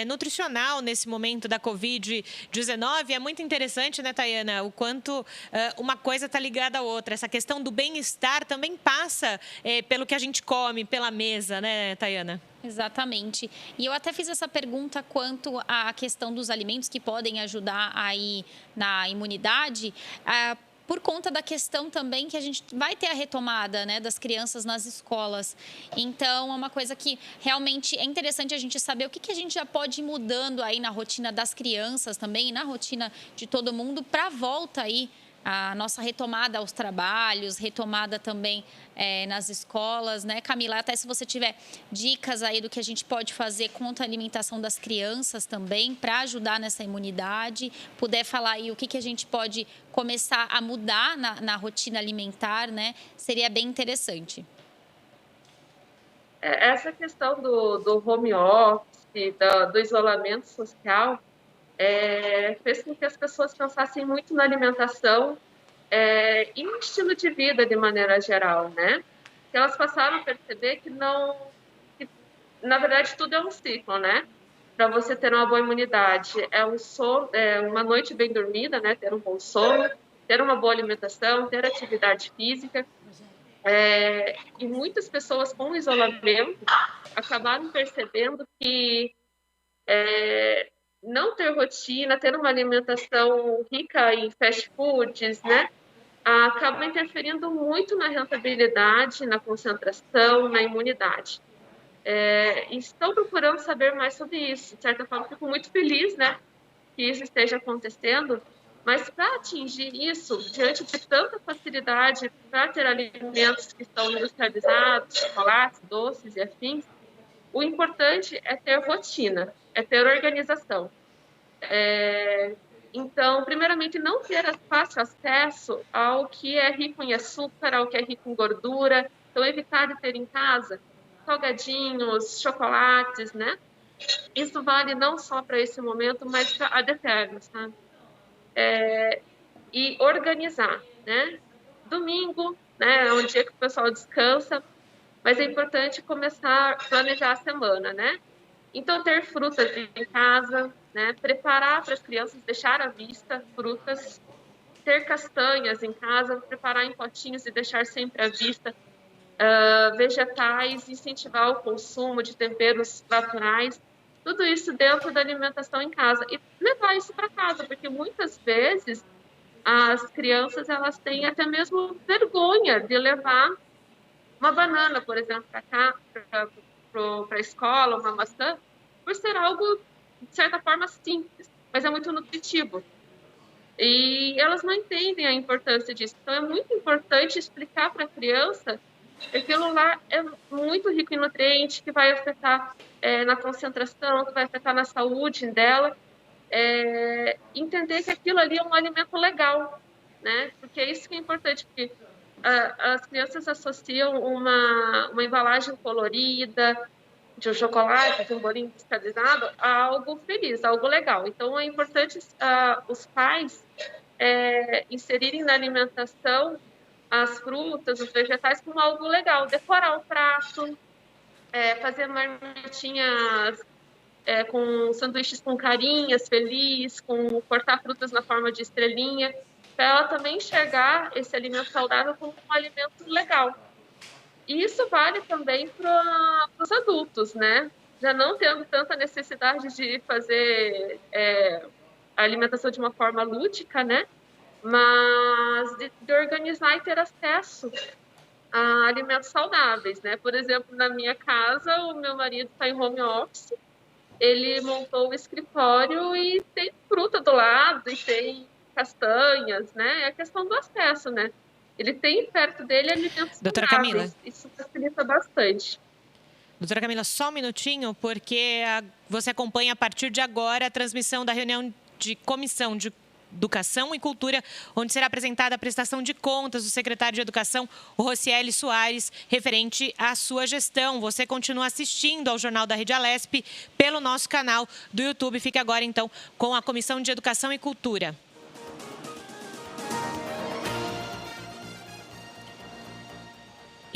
nutricional nesse momento da Covid-19. É muito interessante, né, Tayana, o quanto uma coisa está ligada à outra. Essa questão do bem-estar também passa pelo que a gente come, pela mesa, né, Tayana? Exatamente. E eu até fiz essa pergunta quanto à questão dos alimentos que podem ajudar aí na imunidade. Por conta da questão também que a gente vai ter a retomada, né, das crianças nas escolas. Então, é uma coisa que realmente é interessante a gente saber o que a gente já pode ir mudando aí na rotina das crianças também, e na rotina de todo mundo, para a volta aí, a nossa retomada aos trabalhos, retomada também nas escolas, né, Camila? Até se você tiver dicas aí do que a gente pode fazer contra a alimentação das crianças também, para ajudar nessa imunidade, puder falar aí o que a gente pode começar a mudar na rotina alimentar, né, seria bem interessante. Essa questão do home office, do isolamento social, fez com que as pessoas pensassem muito na alimentação e no estilo de vida de maneira geral, né? Que elas passaram a perceber que na verdade, tudo é um ciclo, né? Para você ter uma boa imunidade, uma noite bem dormida, né? Ter um bom sono, ter uma boa alimentação, ter atividade física. E muitas pessoas com o isolamento acabaram percebendo que não ter rotina, ter uma alimentação rica em fast foods, né, acaba interferindo muito na rentabilidade, na concentração, na imunidade. Estão procurando saber mais sobre isso. De certa forma, fico muito feliz, né, que isso esteja acontecendo, mas para atingir isso, diante de tanta facilidade, para ter alimentos que estão industrializados, chocolates, doces e afins, o importante é ter rotina, é ter organização. Então, primeiramente, não ter fácil acesso ao que é rico em açúcar, ao que é rico em gordura. Então, evitar de ter em casa salgadinhos, chocolates, né? Isso vale não só para esse momento, mas para ad eterno, sabe? E organizar, né? Domingo, né, é um dia que o pessoal descansa, mas é importante começar a planejar a semana, né? Então, ter frutas em casa, né? Preparar para as crianças, deixar à vista frutas, ter castanhas em casa, preparar em potinhos e deixar sempre à vista, vegetais, incentivar o consumo de temperos naturais, tudo isso dentro da alimentação em casa e levar isso para casa, porque muitas vezes as crianças elas têm até mesmo vergonha de levar uma banana, por exemplo, para cá, para a escola, uma maçã, por ser algo, de certa forma, simples, mas é muito nutritivo. E elas não entendem a importância disso. Então, é muito importante explicar para a criança que aquilo lá é muito rico em nutrientes, que vai afetar na concentração, que vai afetar na saúde dela. Entender que aquilo ali é um alimento legal, né? Porque é isso que é importante, porque as crianças associam uma embalagem colorida, de um chocolate, de um bolinho industrializado, a algo feliz, a algo legal. Então, é importante os pais inserirem na alimentação as frutas, os vegetais como algo legal, decorar o prato, fazer marmitinhas com sanduíches com carinhas, feliz, com cortar frutas na forma de estrelinha, para ela também enxergar esse alimento saudável como um alimento legal. E isso vale também para os adultos, né? Já não tendo tanta necessidade de fazer a alimentação de uma forma lúdica, né? Mas de organizar e ter acesso a alimentos saudáveis, né? Por exemplo, na minha casa, o meu marido está em home office, ele montou o escritório e tem fruta do lado, e tem castanhas, né? É a questão do acesso, né? Ele tem perto dele alimentos Doutora saudáveis. Camila. Isso facilita bastante. Doutora Camila, só um minutinho, porque você acompanha a partir de agora a transmissão da reunião de Comissão de Educação e Cultura, onde será apresentada a prestação de contas do secretário de Educação, o Rocieli Soares, referente à sua gestão. Você continua assistindo ao Jornal da Rede Alesp pelo nosso canal do YouTube. Fique agora, então, com a Comissão de Educação e Cultura.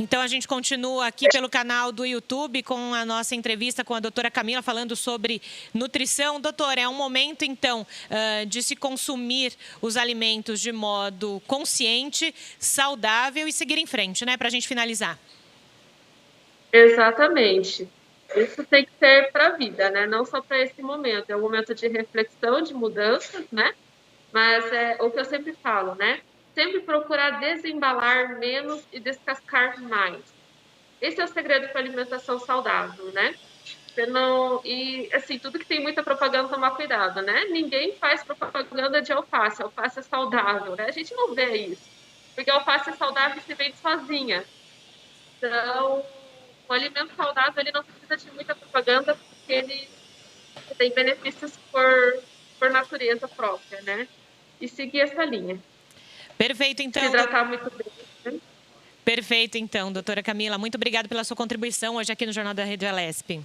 Então, a gente continua aqui pelo canal do YouTube com a nossa entrevista com a doutora Camila, falando sobre nutrição. Doutora, é um momento, então, de se consumir os alimentos de modo consciente, saudável e seguir em frente, né? Para a gente finalizar. Exatamente. Isso tem que ser para a vida, né? Não só para esse momento. É um momento de reflexão, de mudanças, né? Mas é o que eu sempre falo, né? Sempre procurar desembalar menos e descascar mais. Esse é o segredo para a alimentação saudável, né? E, assim, tudo que tem muita propaganda, tomar cuidado, né? Ninguém faz propaganda de alface. Alface é saudável, né? A gente não vê isso. Porque a alface é saudável e se vende sozinha. Então, o alimento saudável, ele não precisa de muita propaganda, porque ele tem benefícios por natureza própria, né? E seguir essa linha. Perfeito, então. Se hidratar muito bem, né? Perfeito, então, doutora Camila. Muito obrigada pela sua contribuição hoje aqui no Jornal da Rede Alesp.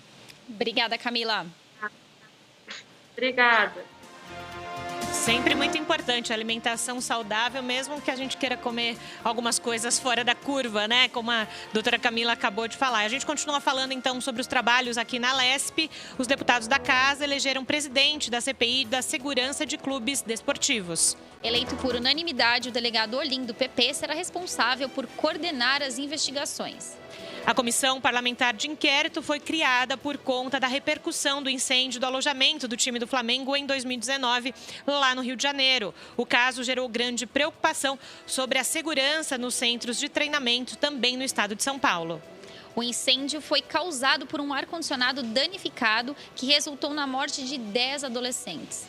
Obrigada, Camila. Obrigada. Sempre muito importante a alimentação saudável, mesmo que a gente queira comer algumas coisas fora da curva, né? Como a doutora Camila acabou de falar. A gente continua falando, então, sobre os trabalhos aqui na Alesp. Os deputados da Casa elegeram presidente da CPI da Segurança de Clubes Desportivos. Eleito por unanimidade, o delegado Olim, do PP, será responsável por coordenar as investigações. A comissão parlamentar de inquérito foi criada por conta da repercussão do incêndio do alojamento do time do Flamengo em 2019, lá no Rio de Janeiro. O caso gerou grande preocupação sobre a segurança nos centros de treinamento, também no estado de São Paulo. O incêndio foi causado por um ar-condicionado danificado que resultou na morte de 10 adolescentes.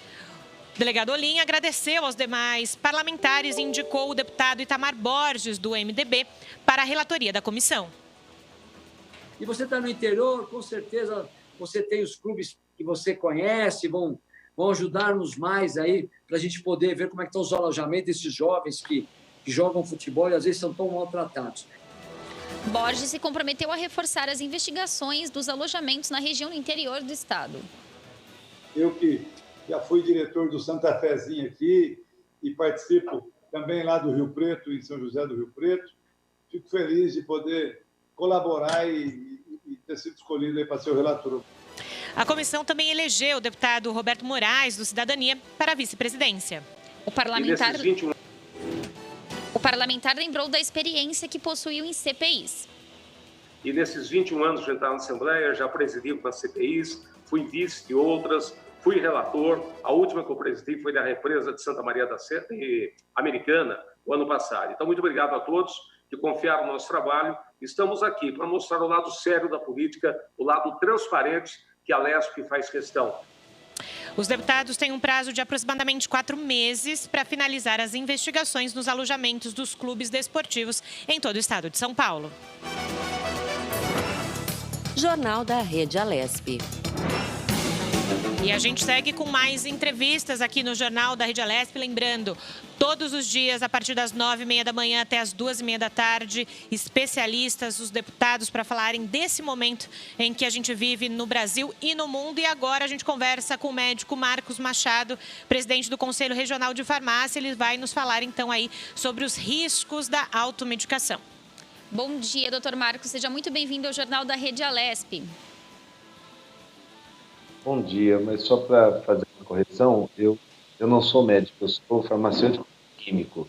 O delegado Olim agradeceu aos demais parlamentares e indicou o deputado Itamar Borges, do MDB, para a relatoria da comissão. E você está no interior, com certeza você tem os clubes que você conhece, vão vão ajudar-nos mais aí para a gente poder ver como é que estão os alojamentos desses jovens que jogam futebol e às vezes são tão maltratados. Borges se comprometeu a reforçar as investigações dos alojamentos na região interior do estado. Eu que já fui diretor do Santa Fezinha aqui e participo também lá do Rio Preto, em São José do Rio Preto, fico feliz de poder colaborar e ter sido escolhido aí para ser o relator. A comissão também elegeu o deputado Roberto Moraes, do Cidadania, para a vice-presidência. O parlamentar lembrou da experiência que possuiu em CPIs. E nesses 21 anos de entrar na Assembleia, já presidi com as CPIs, fui vice de outras, fui relator. A última que eu presidi foi da represa de Santa Maria da Serra Americana, o ano passado. Então, muito obrigado a todos que confiaram no nosso trabalho. Estamos aqui para mostrar o lado sério da política, o lado transparente que a LESP faz questão. Os deputados têm um prazo de aproximadamente 4 meses para finalizar as investigações nos alojamentos dos clubes desportivos em todo o estado de São Paulo. Jornal da Rede Alesp. E a gente segue com mais entrevistas aqui no Jornal da Rede Alesp. Lembrando, todos os dias, a partir das 9h30 da manhã até as 2h30 da tarde, especialistas, os deputados, para falarem desse momento em que a gente vive no Brasil e no mundo. E agora a gente conversa com o médico Marcos Machado, presidente do Conselho Regional de Farmácia. Ele vai nos falar, então, aí sobre os riscos da automedicação. Bom dia, doutor Marcos. Seja muito bem-vindo ao Jornal da Rede Alesp. Bom dia, mas só para fazer uma correção, eu não sou médico, eu sou farmacêutico químico.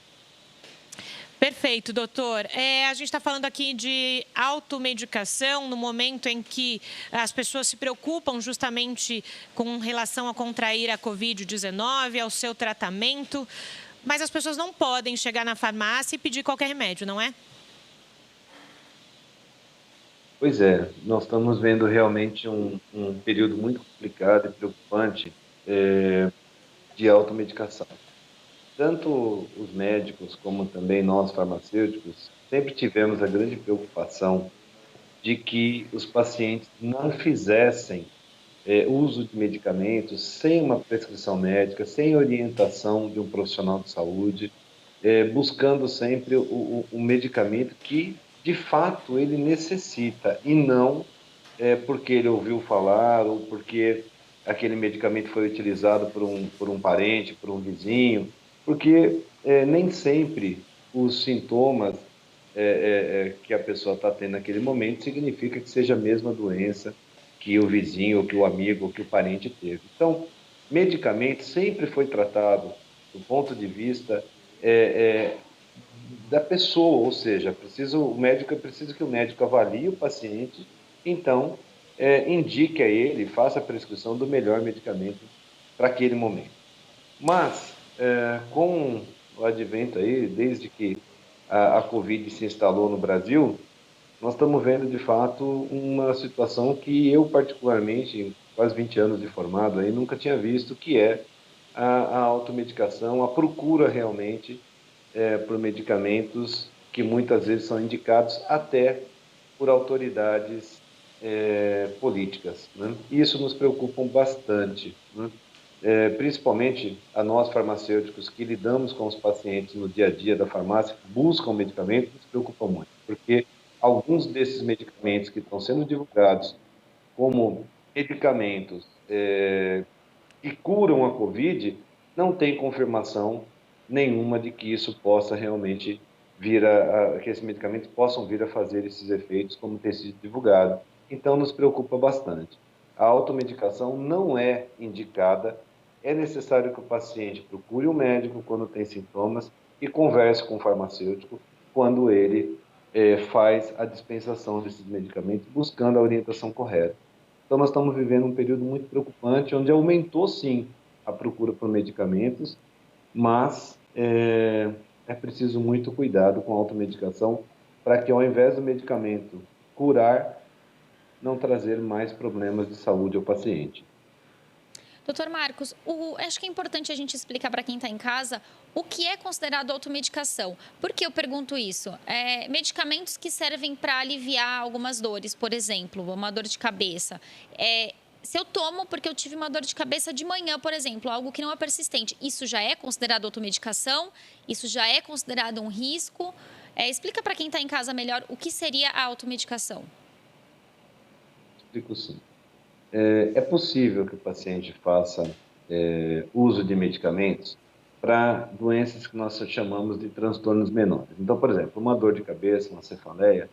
Perfeito, doutor. A gente está falando aqui de automedicação no momento em que as pessoas se preocupam justamente com relação a contrair a Covid-19, ao seu tratamento, mas as pessoas não podem chegar na farmácia e pedir qualquer remédio, não é? Pois é, nós estamos vendo realmente um período muito complicado e preocupante de automedicação. Tanto os médicos como também nós farmacêuticos sempre tivemos a grande preocupação de que os pacientes não fizessem uso de medicamentos sem uma prescrição médica, sem orientação de um profissional de saúde, buscando sempre o medicamento que de fato ele necessita e não porque ele ouviu falar ou porque aquele medicamento foi utilizado por um parente, por um vizinho, porque nem sempre os sintomas que a pessoa está tendo naquele momento significa que seja a mesma doença que o vizinho, ou que o amigo, ou que o parente teve. Então, medicamento sempre foi tratado do ponto de vista da pessoa, ou seja, é preciso que o médico avalie o paciente, então indique a ele, faça a prescrição do melhor medicamento para aquele momento. Mas, com o advento aí, desde que a Covid se instalou no Brasil, nós estamos vendo, de fato, uma situação que eu, particularmente, em quase 20 anos de formado, aí, nunca tinha visto, que é a automedicação, a procura realmente por medicamentos que muitas vezes são indicados até por autoridades políticas, né? Isso nos preocupa bastante, né? Principalmente a nós farmacêuticos que lidamos com os pacientes no dia a dia da farmácia, que buscam medicamentos, nos preocupa muito, porque alguns desses medicamentos que estão sendo divulgados como medicamentos que curam a Covid, não tem confirmação nenhuma de que isso possa realmente que esses medicamentos possam vir a fazer esses efeitos como tem sido divulgado. Então, nos preocupa bastante. A automedicação não é indicada, é necessário que o paciente procure um médico quando tem sintomas e converse com o farmacêutico quando ele faz a dispensação desses medicamentos, buscando a orientação correta. Então, nós estamos vivendo um período muito preocupante, onde aumentou, sim, a procura por medicamentos, mas é preciso muito cuidado com a automedicação para que, ao invés do medicamento curar, não trazer mais problemas de saúde ao paciente. Doutor Marcos, acho que é importante a gente explicar para quem está em casa o que é considerado automedicação. Por que eu pergunto isso? Medicamentos que servem para aliviar algumas dores, por exemplo, uma dor de cabeça. Se eu tomo porque eu tive uma dor de cabeça de manhã, por exemplo, algo que não é persistente, isso já é considerado automedicação? Isso já é considerado um risco? Explica para quem está em casa melhor o que seria a automedicação. Explico sim. É possível que o paciente faça uso de medicamentos para doenças que nós chamamos de transtornos menores. Então, por exemplo, uma dor de cabeça, uma cefaleia,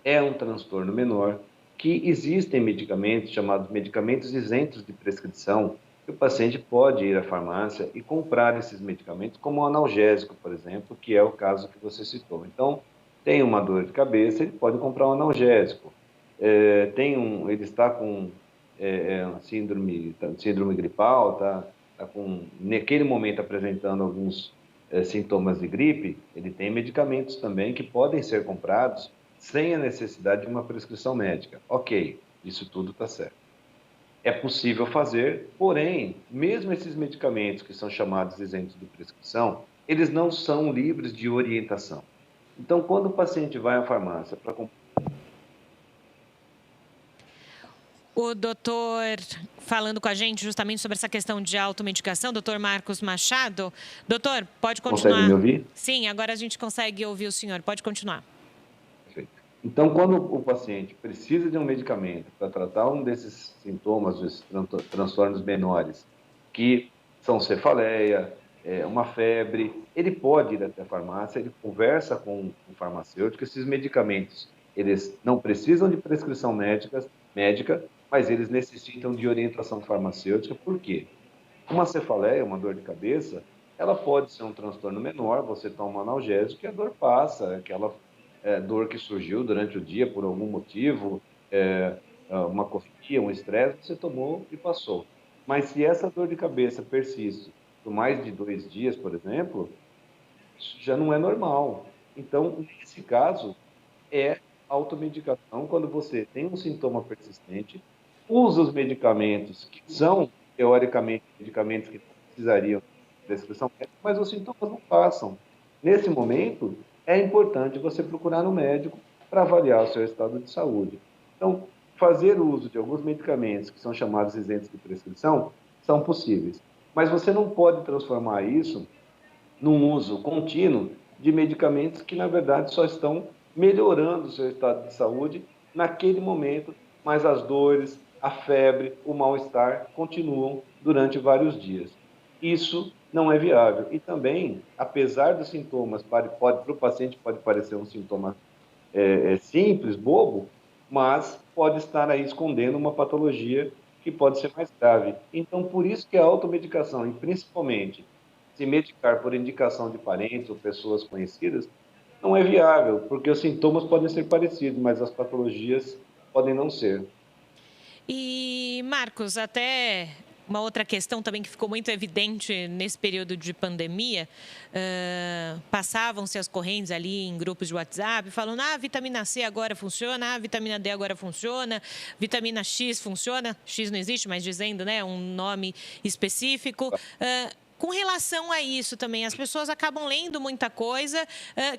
é um transtorno menor que existem medicamentos chamados medicamentos isentos de prescrição, que o paciente pode ir à farmácia e comprar esses medicamentos, como o analgésico, por exemplo, que é o caso que você citou. Então, tem uma dor de cabeça, ele pode comprar um analgésico. Ele está com síndrome gripal, tá naquele momento apresentando alguns sintomas de gripe, ele tem medicamentos também que podem ser comprados sem a necessidade de uma prescrição médica. Ok, isso tudo está certo. É possível fazer, porém, mesmo esses medicamentos que são chamados isentos de prescrição, eles não são livres de orientação. Então, quando o paciente vai à farmácia para comprar... O doutor falando com a gente justamente sobre essa questão de automedicação, doutor Marcos Machado. Doutor, pode continuar. Consegue me ouvir? Sim, agora a gente consegue ouvir o senhor. Pode continuar. Perfeito. Então, quando o paciente precisa de um medicamento para tratar um desses sintomas, desses transtornos menores, que são cefaleia, uma febre, ele pode ir até a farmácia, ele conversa com o farmacêutico. Esses medicamentos, eles não precisam de prescrição médica, mas eles necessitam de orientação farmacêutica. Por quê? Uma cefaleia, uma dor de cabeça, ela pode ser um transtorno menor, você toma um analgésico e a dor passa, aquela dor que surgiu durante o dia por algum motivo, uma correria, um estresse, você tomou e passou. Mas se essa dor de cabeça persiste por mais de 2 dias, por exemplo, isso já não é normal. Então, nesse caso, é automedicação quando você tem um sintoma persistente, usa os medicamentos que são, teoricamente, medicamentos que precisariam de prescrição médica, mas os sintomas não passam. Nesse momento, é importante você procurar um médico para avaliar o seu estado de saúde. Então, fazer uso de alguns medicamentos que são chamados isentos de prescrição são possíveis, mas você não pode transformar isso num uso contínuo de medicamentos que, na verdade, só estão melhorando o seu estado de saúde naquele momento, mas as dores, a febre, o mal-estar continuam durante vários dias. Isso não é viável. E também, apesar dos sintomas, para o paciente pode parecer um sintoma simples, bobo, mas pode estar aí escondendo uma patologia que pode ser mais grave. Então, por isso que a automedicação, e principalmente se medicar por indicação de parentes ou pessoas conhecidas, não é viável, porque os sintomas podem ser parecidos, mas as patologias podem não ser. E, Marcos, até uma outra questão também que ficou muito evidente nesse período de pandemia, passavam-se as correntes ali em grupos de WhatsApp, falando, vitamina C agora funciona, vitamina D agora funciona, vitamina X funciona, X não existe, mas dizendo, né, um nome específico. Com relação a isso também, as pessoas acabam lendo muita coisa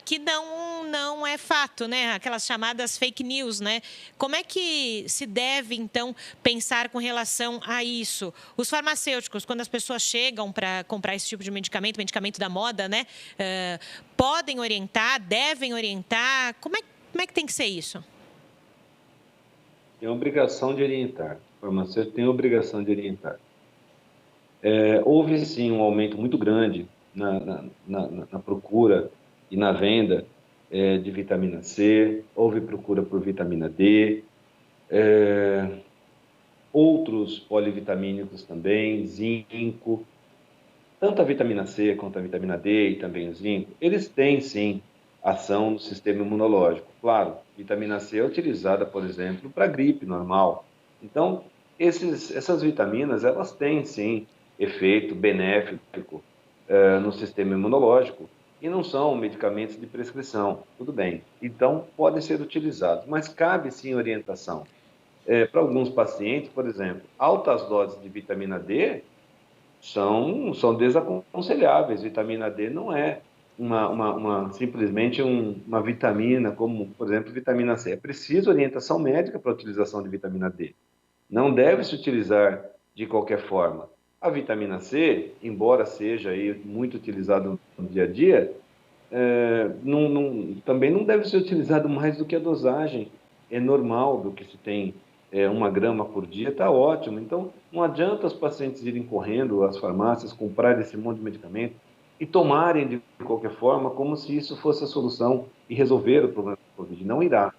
que não é fato, né? Aquelas chamadas fake news, né? Como é que se deve, então, pensar com relação a isso? Os farmacêuticos, quando as pessoas chegam para comprar esse tipo de medicamento da moda, né? Podem orientar, devem orientar? Como é que tem que ser isso? Tem a obrigação de orientar. O farmacêutico tem a obrigação de orientar. Houve, sim, um aumento muito grande na procura e na venda de vitamina C, houve procura por vitamina D, outros polivitamínicos também, zinco. Tanto a vitamina C quanto a vitamina D e também o zinco, eles têm, sim, ação no sistema imunológico. Claro, vitamina C é utilizada, por exemplo, para gripe normal. Então, essas vitaminas, elas têm, sim, efeito benéfico no sistema imunológico e não são medicamentos de prescrição, tudo bem. Então, podem ser utilizados, mas cabe sim orientação. Para alguns pacientes, por exemplo, altas doses de vitamina D são desaconselháveis. Vitamina D não é simplesmente uma vitamina, como, por exemplo, vitamina C. É preciso orientação médica para a utilização de vitamina D. Não deve se utilizar de qualquer forma. A vitamina C, embora seja aí muito utilizada no dia a dia, também não deve ser utilizado mais do que a dosagem é normal do que se tem 1 grama por dia, está ótimo. Então, não adianta os pacientes irem correndo às farmácias, comprar esse monte de medicamento e tomarem de qualquer forma como se isso fosse a solução e resolver o problema do Covid. Não irá.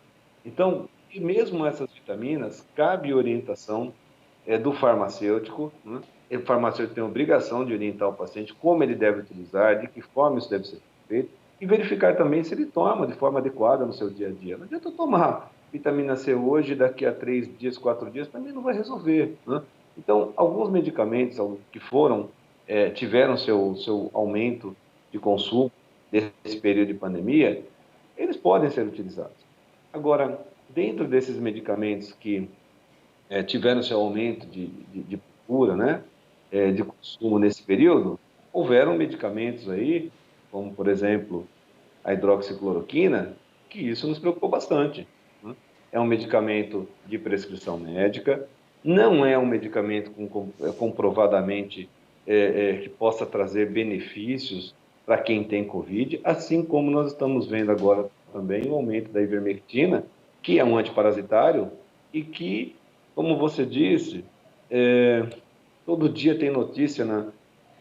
Então, e mesmo essas vitaminas, cabe orientação do farmacêutico, né? O farmacêutico tem a obrigação de orientar o paciente como ele deve utilizar, de que forma isso deve ser feito, e verificar também se ele toma de forma adequada no seu dia a dia. Não adianta eu tomar vitamina C hoje, daqui a 3 dias, 4 dias, também não vai resolver, né? Então, alguns medicamentos que tiveram seu aumento de consumo nesse período de pandemia, eles podem ser utilizados. Agora, dentro desses medicamentos que tiveram seu aumento de procura, né, de consumo nesse período, houveram medicamentos aí, como, por exemplo, a hidroxicloroquina, que isso nos preocupou bastante, né? É um medicamento de prescrição médica, não é um medicamento comprovadamente que possa trazer benefícios para quem tem Covid, assim como nós estamos vendo agora também o aumento da ivermectina, que é um antiparasitário e que, como você disse, todo dia tem notícia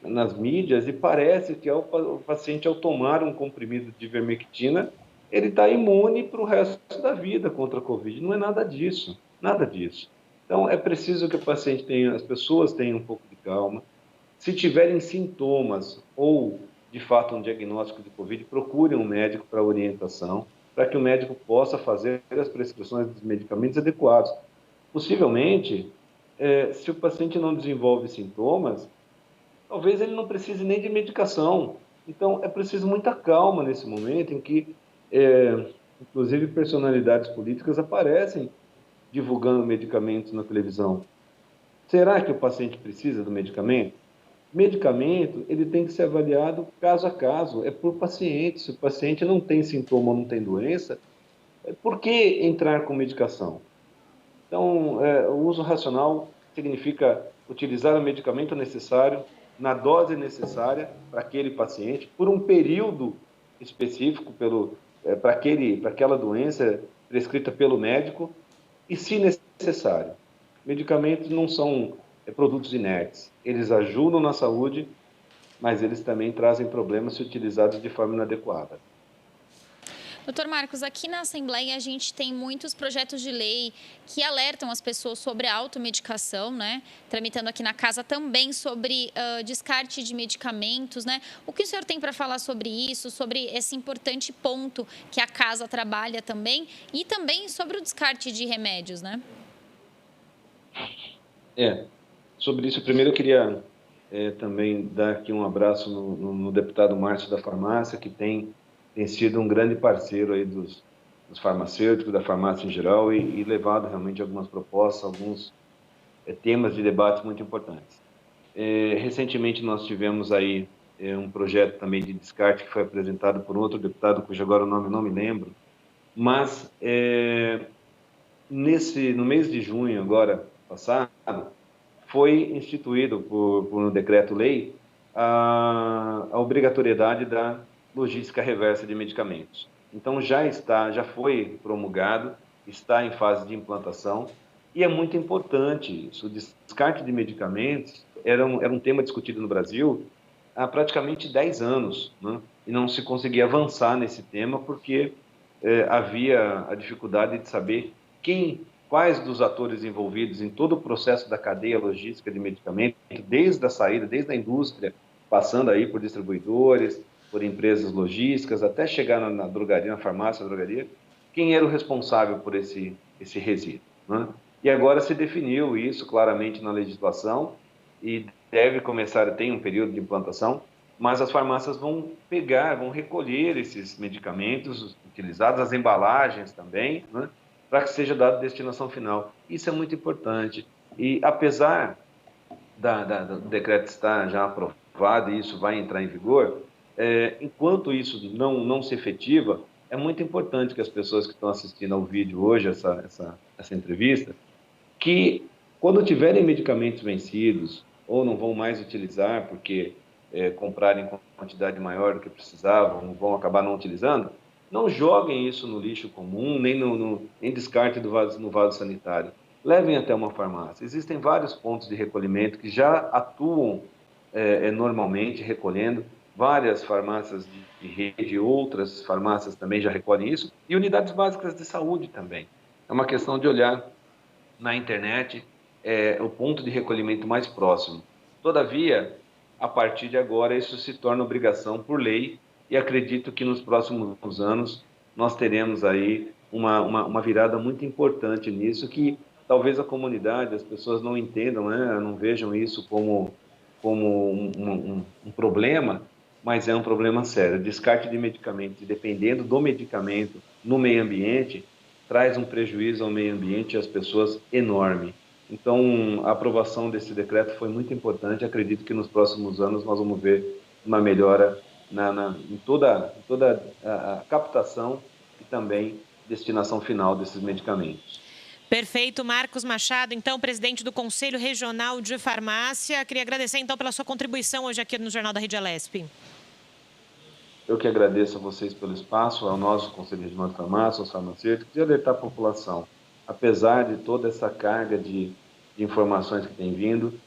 nas mídias e parece que o paciente, ao tomar um comprimido de ivermectina, ele está imune para o resto da vida contra a Covid. Não é nada disso, nada disso. Então, é preciso que as pessoas tenham um pouco de calma. Se tiverem sintomas ou, de fato, um diagnóstico de Covid, procurem um médico para orientação, para que o médico possa fazer as prescrições dos medicamentos adequados. Possivelmente, se o paciente não desenvolve sintomas, talvez ele não precise nem de medicação. Então, é preciso muita calma nesse momento em que, inclusive, personalidades políticas aparecem divulgando medicamentos na televisão. Será que o paciente precisa do medicamento? Medicamento, ele tem que ser avaliado caso a caso, é por paciente. Se o paciente não tem sintoma ou não tem doença, por que entrar com medicação? Então, o uso racional significa utilizar o medicamento necessário, na dose necessária para aquele paciente, por um período específico, para aquela doença prescrita pelo médico, e se necessário. Medicamentos não são produtos inertes, eles ajudam na saúde, mas eles também trazem problemas se utilizados de forma inadequada. Doutor Marcos, aqui na Assembleia a gente tem muitos projetos de lei que alertam as pessoas sobre a automedicação, né? Tramitando aqui na casa também sobre descarte de medicamentos, né? O que o senhor tem para falar sobre isso, sobre esse importante ponto que a casa trabalha também e também sobre o descarte de remédios, né? Sobre isso, primeiro eu queria também dar aqui um abraço no deputado Márcio da Farmácia, que tem sido um grande parceiro aí dos farmacêuticos, da farmácia em geral, e levado realmente algumas propostas, alguns temas de debate muito importantes. Recentemente nós tivemos aí um projeto também de descarte que foi apresentado por outro deputado, cujo agora o nome não me lembro, mas no mês de junho agora passado, foi instituído por um decreto-lei a obrigatoriedade da logística reversa de medicamentos. Então, já foi promulgado, está em fase de implantação, e é muito importante isso. O descarte de medicamentos era um tema discutido no Brasil há praticamente 10 anos, né? E não se conseguia avançar nesse tema porque havia a dificuldade de saber quais dos atores envolvidos em todo o processo da cadeia logística de medicamentos, desde a saída, desde a indústria, passando aí por distribuidores, por empresas logísticas, até chegar na drogaria, na farmácia, na drogaria, quem era o responsável por esse resíduo, né? E agora se definiu isso claramente na legislação e tem um período de implantação, mas as farmácias vão recolher esses medicamentos utilizados, as embalagens também, né, para que seja dado destinação final. Isso é muito importante. E apesar do decreto estar já aprovado e isso vai entrar em vigor, enquanto isso não se efetiva, é muito importante que as pessoas que estão assistindo ao vídeo hoje, essa entrevista, que Quando tiverem medicamentos vencidos ou não vão mais utilizar porque comprarem em quantidade maior do que precisavam, não vão acabar não utilizando, não joguem isso no lixo comum, nem em descarte no vaso sanitário. Levem até uma farmácia. Existem vários pontos de recolhimento que já atuam normalmente recolhendo. Várias farmácias de rede, outras farmácias também já recolhem isso. E unidades básicas de saúde também. É uma questão de olhar na internet o ponto de recolhimento mais próximo. Todavia, a partir de agora, isso se torna obrigação por lei e acredito que nos próximos anos nós teremos aí uma virada muito importante nisso, que talvez a comunidade, as pessoas não entendam, né? Não vejam isso como um problema, mas é um problema sério. Descarte de medicamentos, dependendo do medicamento no meio ambiente, traz um prejuízo ao meio ambiente e às pessoas enorme. Então, a aprovação desse decreto foi muito importante. Acredito que nos próximos anos nós vamos ver uma melhora em toda a captação e também destinação final desses medicamentos. Perfeito, Marcos Machado, então, presidente do Conselho Regional de Farmácia. Queria agradecer, então, pela sua contribuição hoje aqui no Jornal da Rede Alesp. Eu que agradeço a vocês pelo espaço, ao nosso Conselho Regional de Farmácia, aos farmacêuticos, e alertar a população. Apesar de toda essa carga de informações que tem vindo,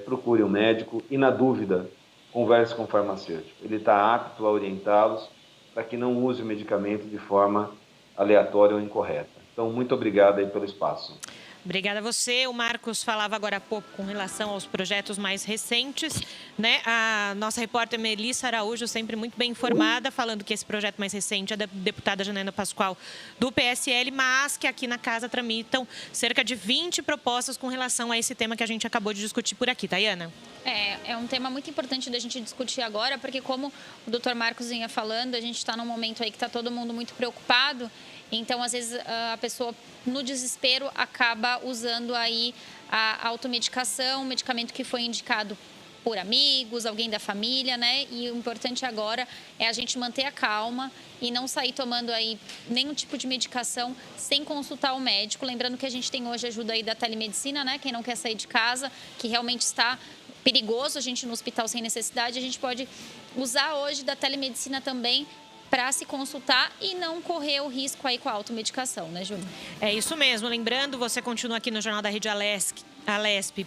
procure um médico e, na dúvida, converse com o farmacêutico. Ele está apto a orientá-los para que não use o medicamento de forma aleatória ou incorreta. Então, muito obrigado aí pelo espaço. Obrigada a você. O Marcos falava agora há pouco com relação aos projetos mais recentes, né? A nossa repórter Melissa Araújo, sempre muito bem informada, falando que esse projeto mais recente é da deputada Janaína Pascoal do PSL, mas que aqui na casa tramitam cerca de 20 propostas com relação a esse tema que a gente acabou de discutir por aqui. Tayana? É um tema muito importante da gente discutir agora, porque como o doutor Marcos vinha falando, a gente está num momento aí que está todo mundo muito preocupado. Então, às vezes, a pessoa, no desespero, acaba usando aí a automedicação, um medicamento que foi indicado por amigos, alguém da família, né? E o importante agora é a gente manter a calma e não sair tomando aí nenhum tipo de medicação sem consultar o médico. Lembrando que a gente tem hoje ajuda aí da telemedicina, né? Quem não quer sair de casa, que realmente está perigoso a gente ir no hospital sem necessidade, a gente pode usar hoje da telemedicina também para se consultar e não correr o risco aí com a automedicação, né, Júlia? É isso mesmo. Lembrando, você continua aqui no Jornal da Rede Alesp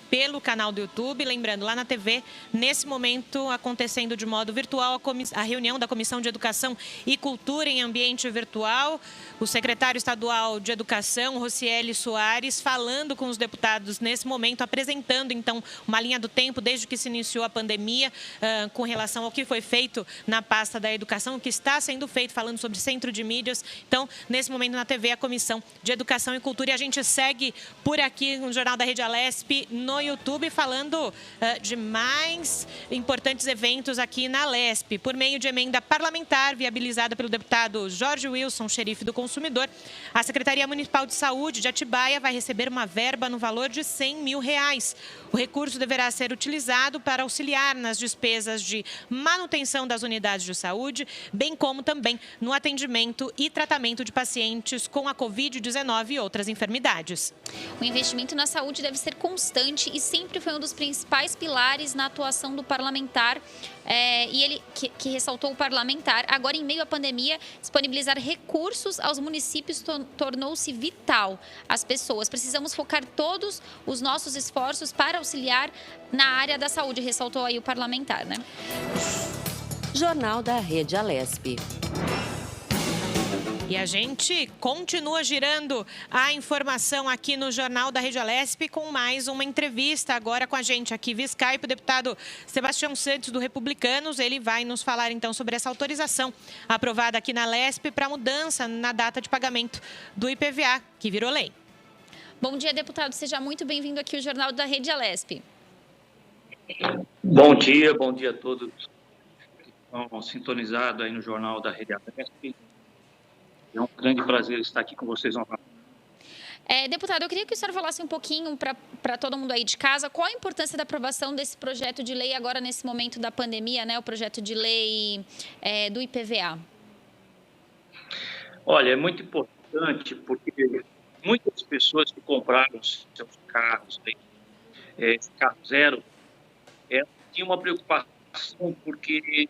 pelo canal do YouTube. Lembrando, lá na TV, nesse momento, acontecendo de modo virtual a reunião da Comissão de Educação e Cultura em ambiente virtual. O secretário estadual de Educação, Rocieli Soares, falando com os deputados nesse momento, apresentando, então, uma linha do tempo desde que se iniciou a pandemia com relação ao que foi feito na pasta da educação, o que está sendo feito, falando sobre centro de mídias. Então, nesse momento, na TV, a Comissão de Educação e Cultura. E a gente segue por aqui no Jornal da Rede Alesp no YouTube, falando de mais importantes eventos aqui na Alesp. Por meio de emenda parlamentar viabilizada pelo deputado Jorge Wilson, xerife do consumidor, a Secretaria Municipal de Saúde de Atibaia vai receber uma verba no valor de R$100 mil. O recurso deverá ser utilizado para auxiliar nas despesas de manutenção das unidades de saúde, bem como também no atendimento e tratamento de pacientes com a Covid-19 e outras enfermidades. O investimento na saúde deve ser constante e sempre foi um dos principais pilares na atuação do parlamentar. E ele que ressaltou o parlamentar. Agora, em meio à pandemia, disponibilizar recursos aos municípios tornou-se vital. As pessoas precisamos focar todos os nossos esforços para auxiliar na área da saúde, ressaltou aí o parlamentar, né? Jornal da Rede Alesp. E a gente continua girando a informação aqui no Jornal da Rede Alesp com mais uma entrevista agora com a gente aqui via Skype, o deputado Sebastião Santos, do Republicanos. Ele vai nos falar então sobre essa autorização aprovada aqui na Alesp para mudança na data de pagamento do IPVA, que virou lei. Bom dia, deputado. Seja muito bem-vindo aqui ao Jornal da Rede Alesp. Bom dia a todos que estão sintonizados aí no Jornal da Rede Alesp. É um grande prazer estar aqui com vocês novamente. Deputado, eu queria que o senhor falasse um pouquinho para todo mundo aí de casa, qual a importância da aprovação desse projeto de lei agora nesse momento da pandemia, né? O projeto de lei do IPVA. Olha, é muito importante porque muitas pessoas que compraram seus carros, carro zero, tinham uma preocupação porque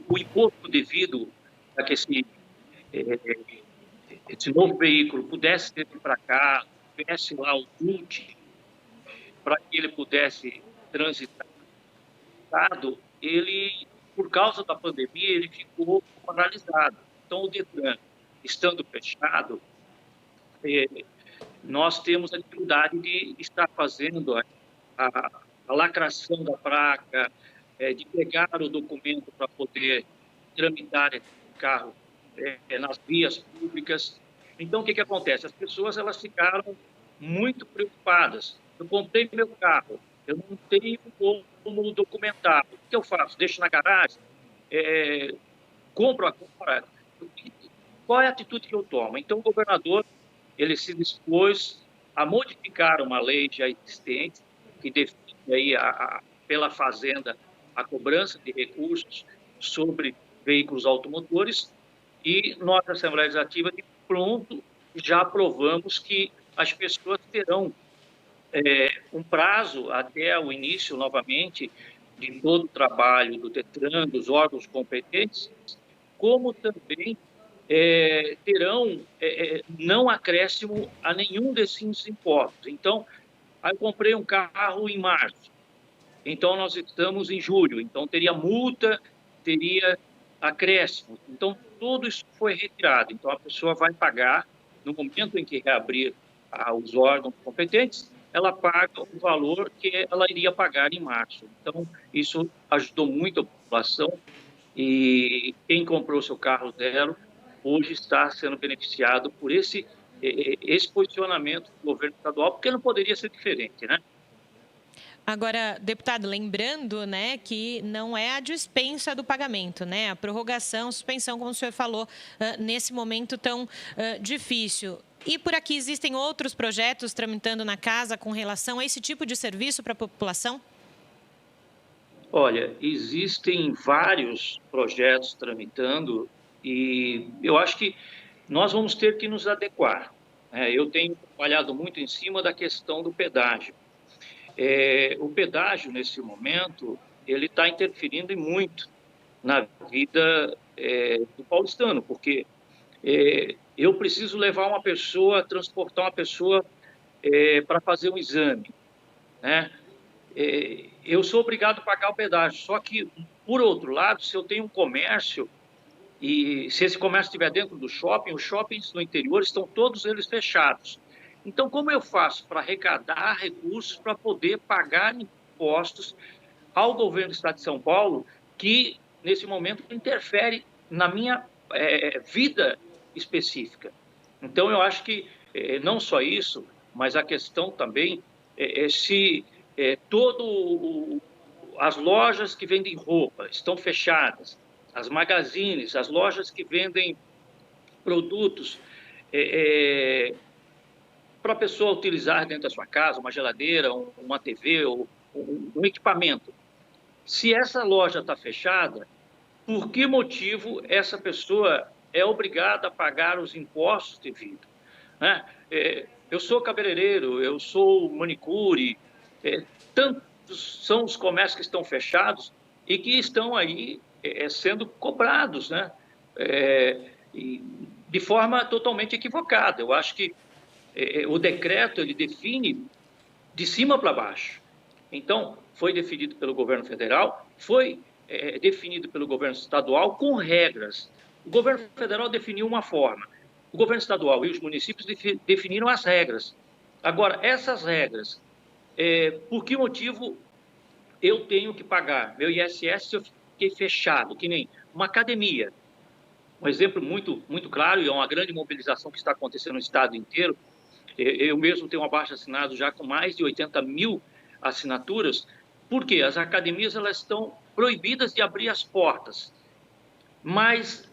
o imposto devido a que esse novo veículo pudesse vir para cá, tivesse lá o multi, para que ele pudesse transitar, ele, por causa da pandemia, ele ficou paralisado. Então, o Detran, estando fechado, nós temos a dificuldade de estar fazendo a lacração da placa, de pegar o documento para poder tramitar esse carro nas vias públicas. Então, o que acontece? As pessoas elas ficaram muito preocupadas. Eu comprei meu carro, eu não tenho como documentar. O que eu faço? Deixo na garagem? Compro agora? Qual é a atitude que eu tomo? Então, o governador ele se dispôs a modificar uma lei já existente, que define aí pela Fazenda a cobrança de recursos sobre veículos automotores, e nós, da Assembleia Legislativa, de pronto, já aprovamos que as pessoas terão um prazo até o início, novamente, de todo o trabalho do Detran, dos órgãos competentes, como também terão não acréscimo a nenhum desses impostos. Então, eu comprei um carro em março, então nós estamos em julho, então teria multa, teria acréscimo. Então, tudo isso foi retirado. Então, a pessoa vai pagar, no momento em que reabrir os órgãos competentes, ela paga o valor que ela iria pagar em março. Então, isso ajudou muito a população, e quem comprou seu carro zero hoje está sendo beneficiado por esse posicionamento do governo estadual, porque não poderia ser diferente, né? Agora, deputado, lembrando, né, que não é a dispensa do pagamento, né? A prorrogação, suspensão, como o senhor falou, nesse momento tão difícil. E por aqui existem outros projetos tramitando na casa com relação a esse tipo de serviço para a população? Olha, existem vários projetos tramitando e eu acho que nós vamos ter que nos adequar. Eu tenho trabalhado muito em cima da questão do pedágio. O pedágio, nesse momento, ele está interferindo muito na vida do paulistano, porque eu preciso levar uma pessoa, transportar uma pessoa para fazer um exame, né? Eu sou obrigado a pagar o pedágio, só que, por outro lado, se eu tenho um comércio, e se esse comércio estiver dentro do shopping, os shoppings no interior estão todos eles fechados. Então, como eu faço para arrecadar recursos para poder pagar impostos ao governo do Estado de São Paulo, que, nesse momento, interfere na minha vida específica? Então, eu acho que não só isso, mas a questão também se as lojas que vendem roupa estão fechadas, as magazines, as lojas que vendem produtos para a pessoa utilizar dentro da sua casa, uma geladeira, uma TV ou um equipamento. Se essa loja está fechada, por que motivo essa pessoa é obrigada a pagar os impostos devidos? Né? Eu sou cabeleireiro, eu sou manicure, tantos são os comércios que estão fechados e que estão aí sendo cobrados, né? De forma totalmente equivocada. Eu acho que o decreto ele define de cima para baixo. Então, foi definido pelo governo federal, foi definido pelo governo estadual com regras. O governo federal definiu uma forma, o governo estadual e os municípios definiram as regras. Agora, essas regras, por que motivo eu tenho que pagar meu ISS se eu fiquei fechado, que nem uma academia? Um exemplo muito, muito claro, e é uma grande mobilização que está acontecendo no estado inteiro. Eu mesmo tenho um abaixo-assinado já com mais de 80 mil assinaturas, porque as academias elas estão proibidas de abrir as portas. Mas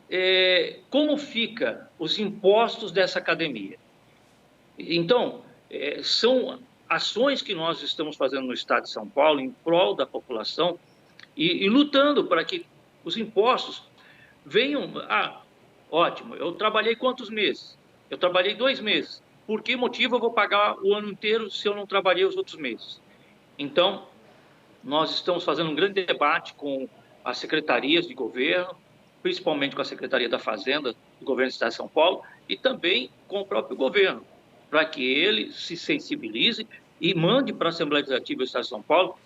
como fica os impostos dessa academia? Então, são ações que nós estamos fazendo no estado de São Paulo em prol da população e lutando para que os impostos venham... ótimo, eu trabalhei quantos meses? Eu trabalhei 2 meses. por que motivo eu vou pagar o ano inteiro se eu não trabalhei os outros meses? Então, nós estamos fazendo um grande debate com as secretarias de governo, principalmente com a Secretaria da Fazenda do Governo do Estado de São Paulo e também com o próprio governo, para que ele se sensibilize e mande para a Assembleia Legislativa do Estado de São Paulo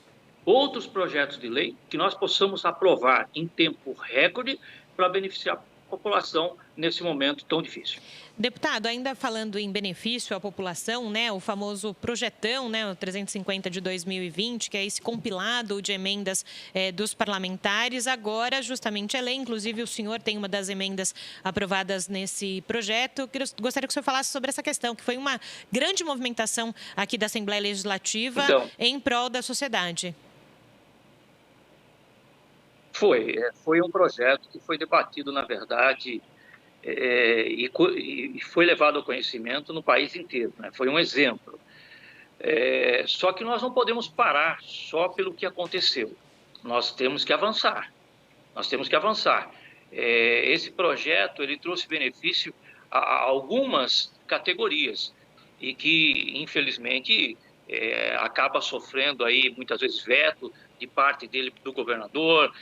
outros projetos de lei que nós possamos aprovar em tempo recorde para beneficiar a população nesse momento tão difícil. Deputado, ainda falando em benefício à população, né, o famoso projetão, né, o 350 de 2020, que é esse compilado de emendas dos parlamentares, agora justamente é lei. Inclusive, o senhor tem uma das emendas aprovadas nesse projeto. Gostaria que o senhor falasse sobre essa questão, que foi uma grande movimentação aqui da Assembleia Legislativa em prol da sociedade. Foi um projeto que foi debatido, na verdade, e foi levado ao conhecimento no país inteiro, né? Foi um exemplo. Só que nós não podemos parar só pelo que aconteceu. Nós temos que avançar. Esse projeto ele trouxe benefício a algumas categorias e que, infelizmente, acaba sofrendo aí muitas vezes veto de parte dele do governador.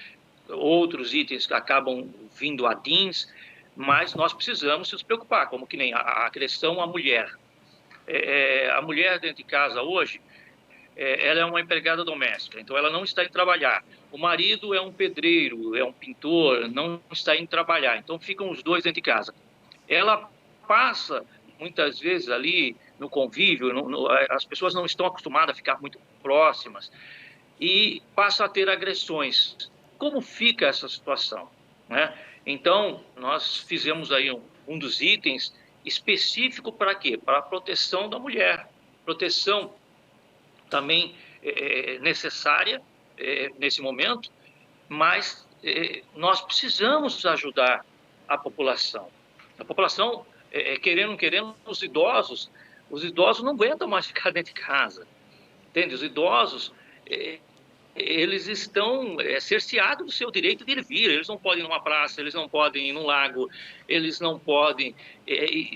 Outros itens que acabam vindo a DINs, mas nós precisamos nos preocupar, como que nem a questão à mulher. A mulher dentro de casa hoje, ela é uma empregada doméstica, então ela não está indo trabalhar. O marido é um pedreiro, é um pintor, não está indo trabalhar, então ficam os dois dentro de casa. Ela passa, muitas vezes, ali no convívio, as pessoas não estão acostumadas a ficar muito próximas e passa a ter agressões. Como fica essa situação, né? Então, nós fizemos aí um dos itens específico para quê? Para a proteção da mulher. Proteção também necessária nesse momento, mas nós precisamos ajudar a população. A população, querendo ou não querendo, os idosos não aguentam mais ficar dentro de casa, entende? Os idosos... eles estão cerceados do seu direito de ir e vir. Eles não podem ir numa praça, eles não podem ir num lago, eles não podem...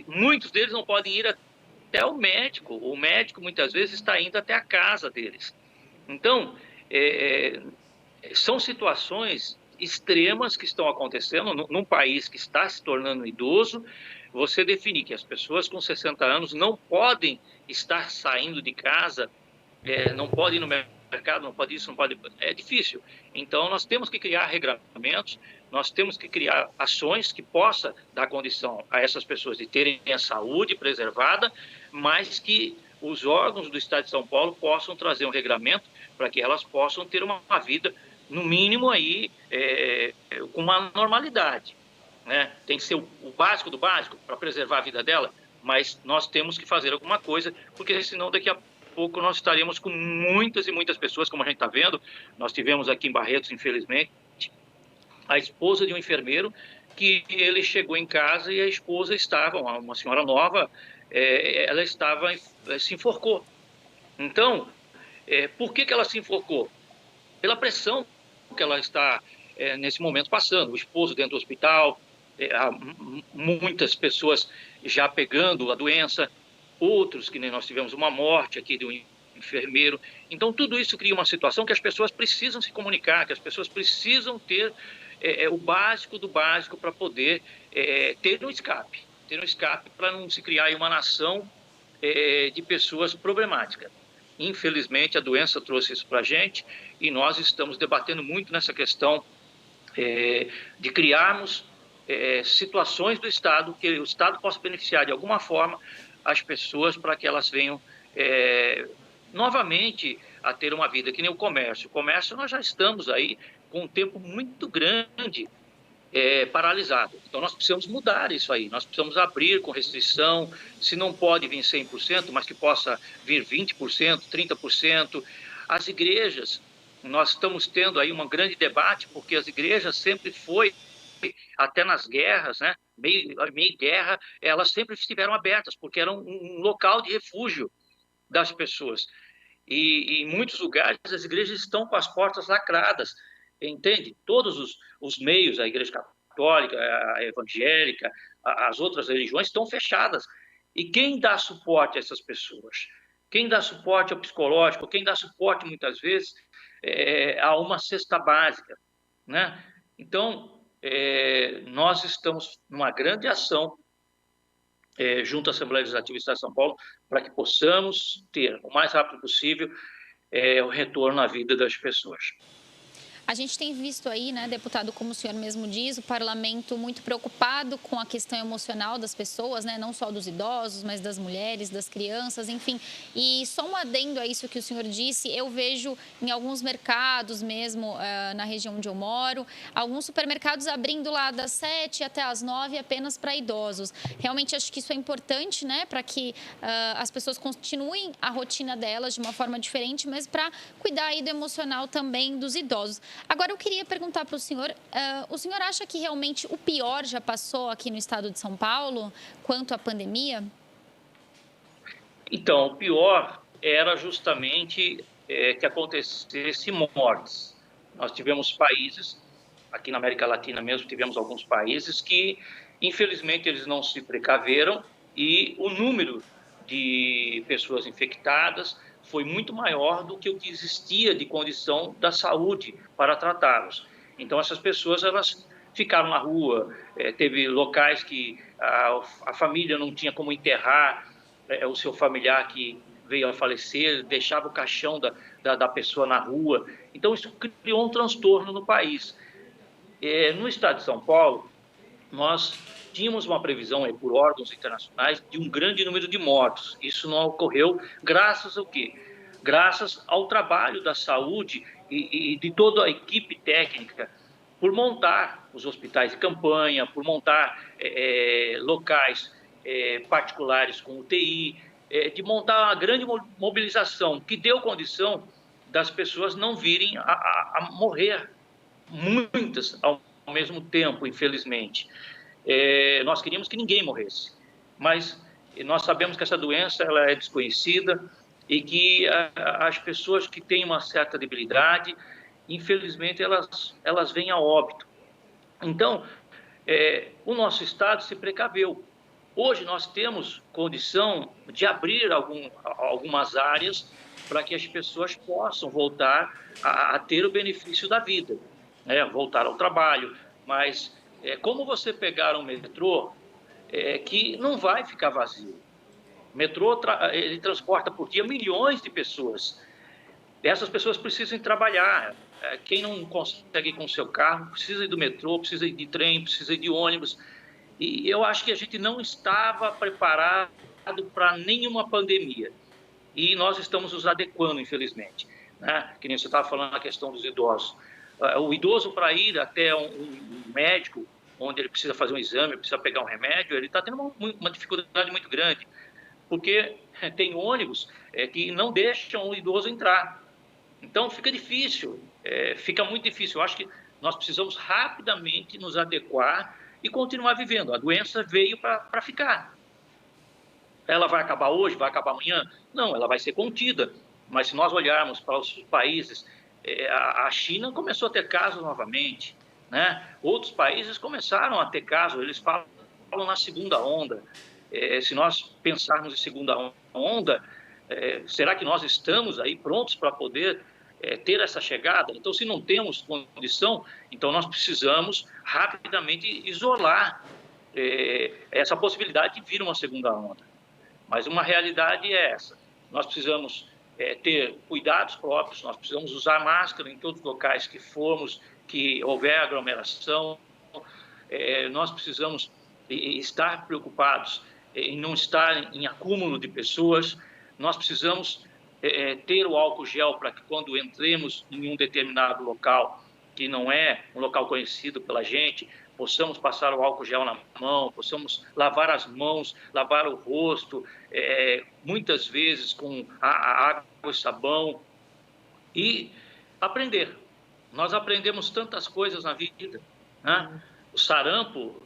muitos deles não podem ir até o médico. O médico, muitas vezes, está indo até a casa deles. Então, são situações extremas que estão acontecendo num país que está se tornando idoso. Você definir que as pessoas com 60 anos não podem estar saindo de casa, não podem ir no mercado, não pode isso, não pode... É difícil. Então, nós temos que criar regulamentos, nós temos que criar ações que possam dar condição a essas pessoas de terem a saúde preservada, mas que os órgãos do Estado de São Paulo possam trazer um regulamento para que elas possam ter uma vida, no mínimo, aí, com uma normalidade, né? Tem que ser o básico do básico para preservar a vida dela, mas nós temos que fazer alguma coisa, porque senão daqui a pouco nós estaremos com muitas e muitas pessoas, como a gente está vendo. Nós tivemos aqui em Barretos, infelizmente, a esposa de um enfermeiro, que ele chegou em casa e a esposa estava, uma senhora nova, ela se enforcou. Então, por que ela se enforcou? Pela pressão que ela está, nesse momento, passando. O esposo dentro do hospital, muitas pessoas já pegando a doença, outros, que nem nós tivemos uma morte aqui de um enfermeiro. Então, tudo isso cria uma situação que as pessoas precisam se comunicar, que as pessoas precisam ter o básico do básico para poder ter um escape para não se criar aí uma nação de pessoas problemáticas. Infelizmente, a doença trouxe isso para a gente e nós estamos debatendo muito nessa questão de criarmos situações do Estado, que o Estado possa beneficiar de alguma forma as pessoas para que elas venham novamente a ter uma vida, que nem o comércio. O comércio nós já estamos aí com um tempo muito grande paralisado. Então nós precisamos mudar isso aí, nós precisamos abrir com restrição, se não pode vir 100%, mas que possa vir 20%, 30%. As igrejas, nós estamos tendo aí um grande debate, porque as igrejas sempre foi, até nas guerras, né, meio guerra, elas sempre estiveram abertas, porque eram um local de refúgio das pessoas. E em muitos lugares as igrejas estão com as portas lacradas, entende? Todos os meios, a igreja católica, a evangélica, as outras religiões estão fechadas. E quem dá suporte a essas pessoas? Quem dá suporte ao psicológico, quem dá suporte, muitas vezes, a uma cesta básica, né? Então, nós estamos numa grande ação junto à Assembleia Legislativa do Estado de São Paulo para que possamos ter, o mais rápido possível, o retorno à vida das pessoas. A gente tem visto aí, né, deputado, como o senhor mesmo diz, o parlamento muito preocupado com a questão emocional das pessoas, né, não só dos idosos, mas das mulheres, das crianças, enfim. E só um adendo a isso que o senhor disse, eu vejo em alguns mercados mesmo, na região onde eu moro, alguns supermercados abrindo lá das 7 até as 9 apenas para idosos. Realmente acho que isso é importante, né, para que as pessoas continuem a rotina delas de uma forma diferente, mas para cuidar aí do emocional também dos idosos. Agora, eu queria perguntar para o senhor acha que realmente o pior já passou aqui no estado de São Paulo quanto à pandemia? Então, o pior era justamente que acontecesse mortes. Nós tivemos países, aqui na América Latina mesmo, tivemos alguns países que, infelizmente, eles não se precaveram e o número de pessoas infectadas foi muito maior do que o que existia de condição da saúde para tratá-los. Então, essas pessoas, elas ficaram na rua, teve locais que a família não tinha como enterrar o seu familiar que veio a falecer, deixava o caixão da pessoa na rua. Então, isso criou um transtorno no país. No estado de São Paulo, nós tínhamos uma previsão por órgãos internacionais de um grande número de mortos. Isso não ocorreu graças ao quê? Graças ao trabalho da saúde e de toda a equipe técnica por montar os hospitais de campanha, por montar locais particulares com UTI, de montar uma grande mobilização que deu condição das pessoas não virem a morrer, muitas ao mesmo tempo, infelizmente. Nós queríamos que ninguém morresse, mas nós sabemos que essa doença ela é desconhecida e que as pessoas que têm uma certa debilidade, infelizmente, elas vêm a óbito. Então, o nosso Estado se precaveu. Hoje nós temos condição de abrir algumas áreas para que as pessoas possam voltar a ter o benefício da vida, voltar ao trabalho, mas como você pegar um metrô que não vai ficar vazio. O metrô ele transporta por dia milhões de pessoas. Essas pessoas precisam trabalhar. Quem não consegue ir com o seu carro precisa ir do metrô, precisa ir de trem, precisa ir de ônibus. E eu acho que a gente não estava preparado para nenhuma pandemia. E nós estamos nos adequando, infelizmente. Né? Que nem você estava falando a questão dos idosos. O idoso, para ir até um médico, onde ele precisa fazer um exame, precisa pegar um remédio, ele está tendo uma dificuldade muito grande, porque tem ônibus que não deixam o idoso entrar. Então, fica difícil, fica muito difícil. Eu acho que nós precisamos rapidamente nos adequar e continuar vivendo. A doença veio para ficar. Ela vai acabar hoje, vai acabar amanhã? Não, ela vai ser contida. Mas se nós olharmos para os países, a China começou a ter casos novamente, né? Outros países começaram a ter casos, eles falam na segunda onda. Se nós pensarmos em segunda onda, será que nós estamos aí prontos para poder ter essa chegada? Então, se não temos condição, então nós precisamos rapidamente isolar essa possibilidade de vir uma segunda onda. Mas uma realidade é essa. Nós precisamos ter cuidados próprios, nós precisamos usar máscara em todos os locais que formos, que houver aglomeração. Nós precisamos estar preocupados em não estar em acúmulo de pessoas. Nós precisamos ter o álcool gel para que quando entremos em um determinado local, que não é um local conhecido pela gente, possamos passar o álcool gel na mão, possamos lavar as mãos, lavar o rosto, muitas vezes com a água e sabão, e aprender. Nós aprendemos tantas coisas na vida, né? O sarampo,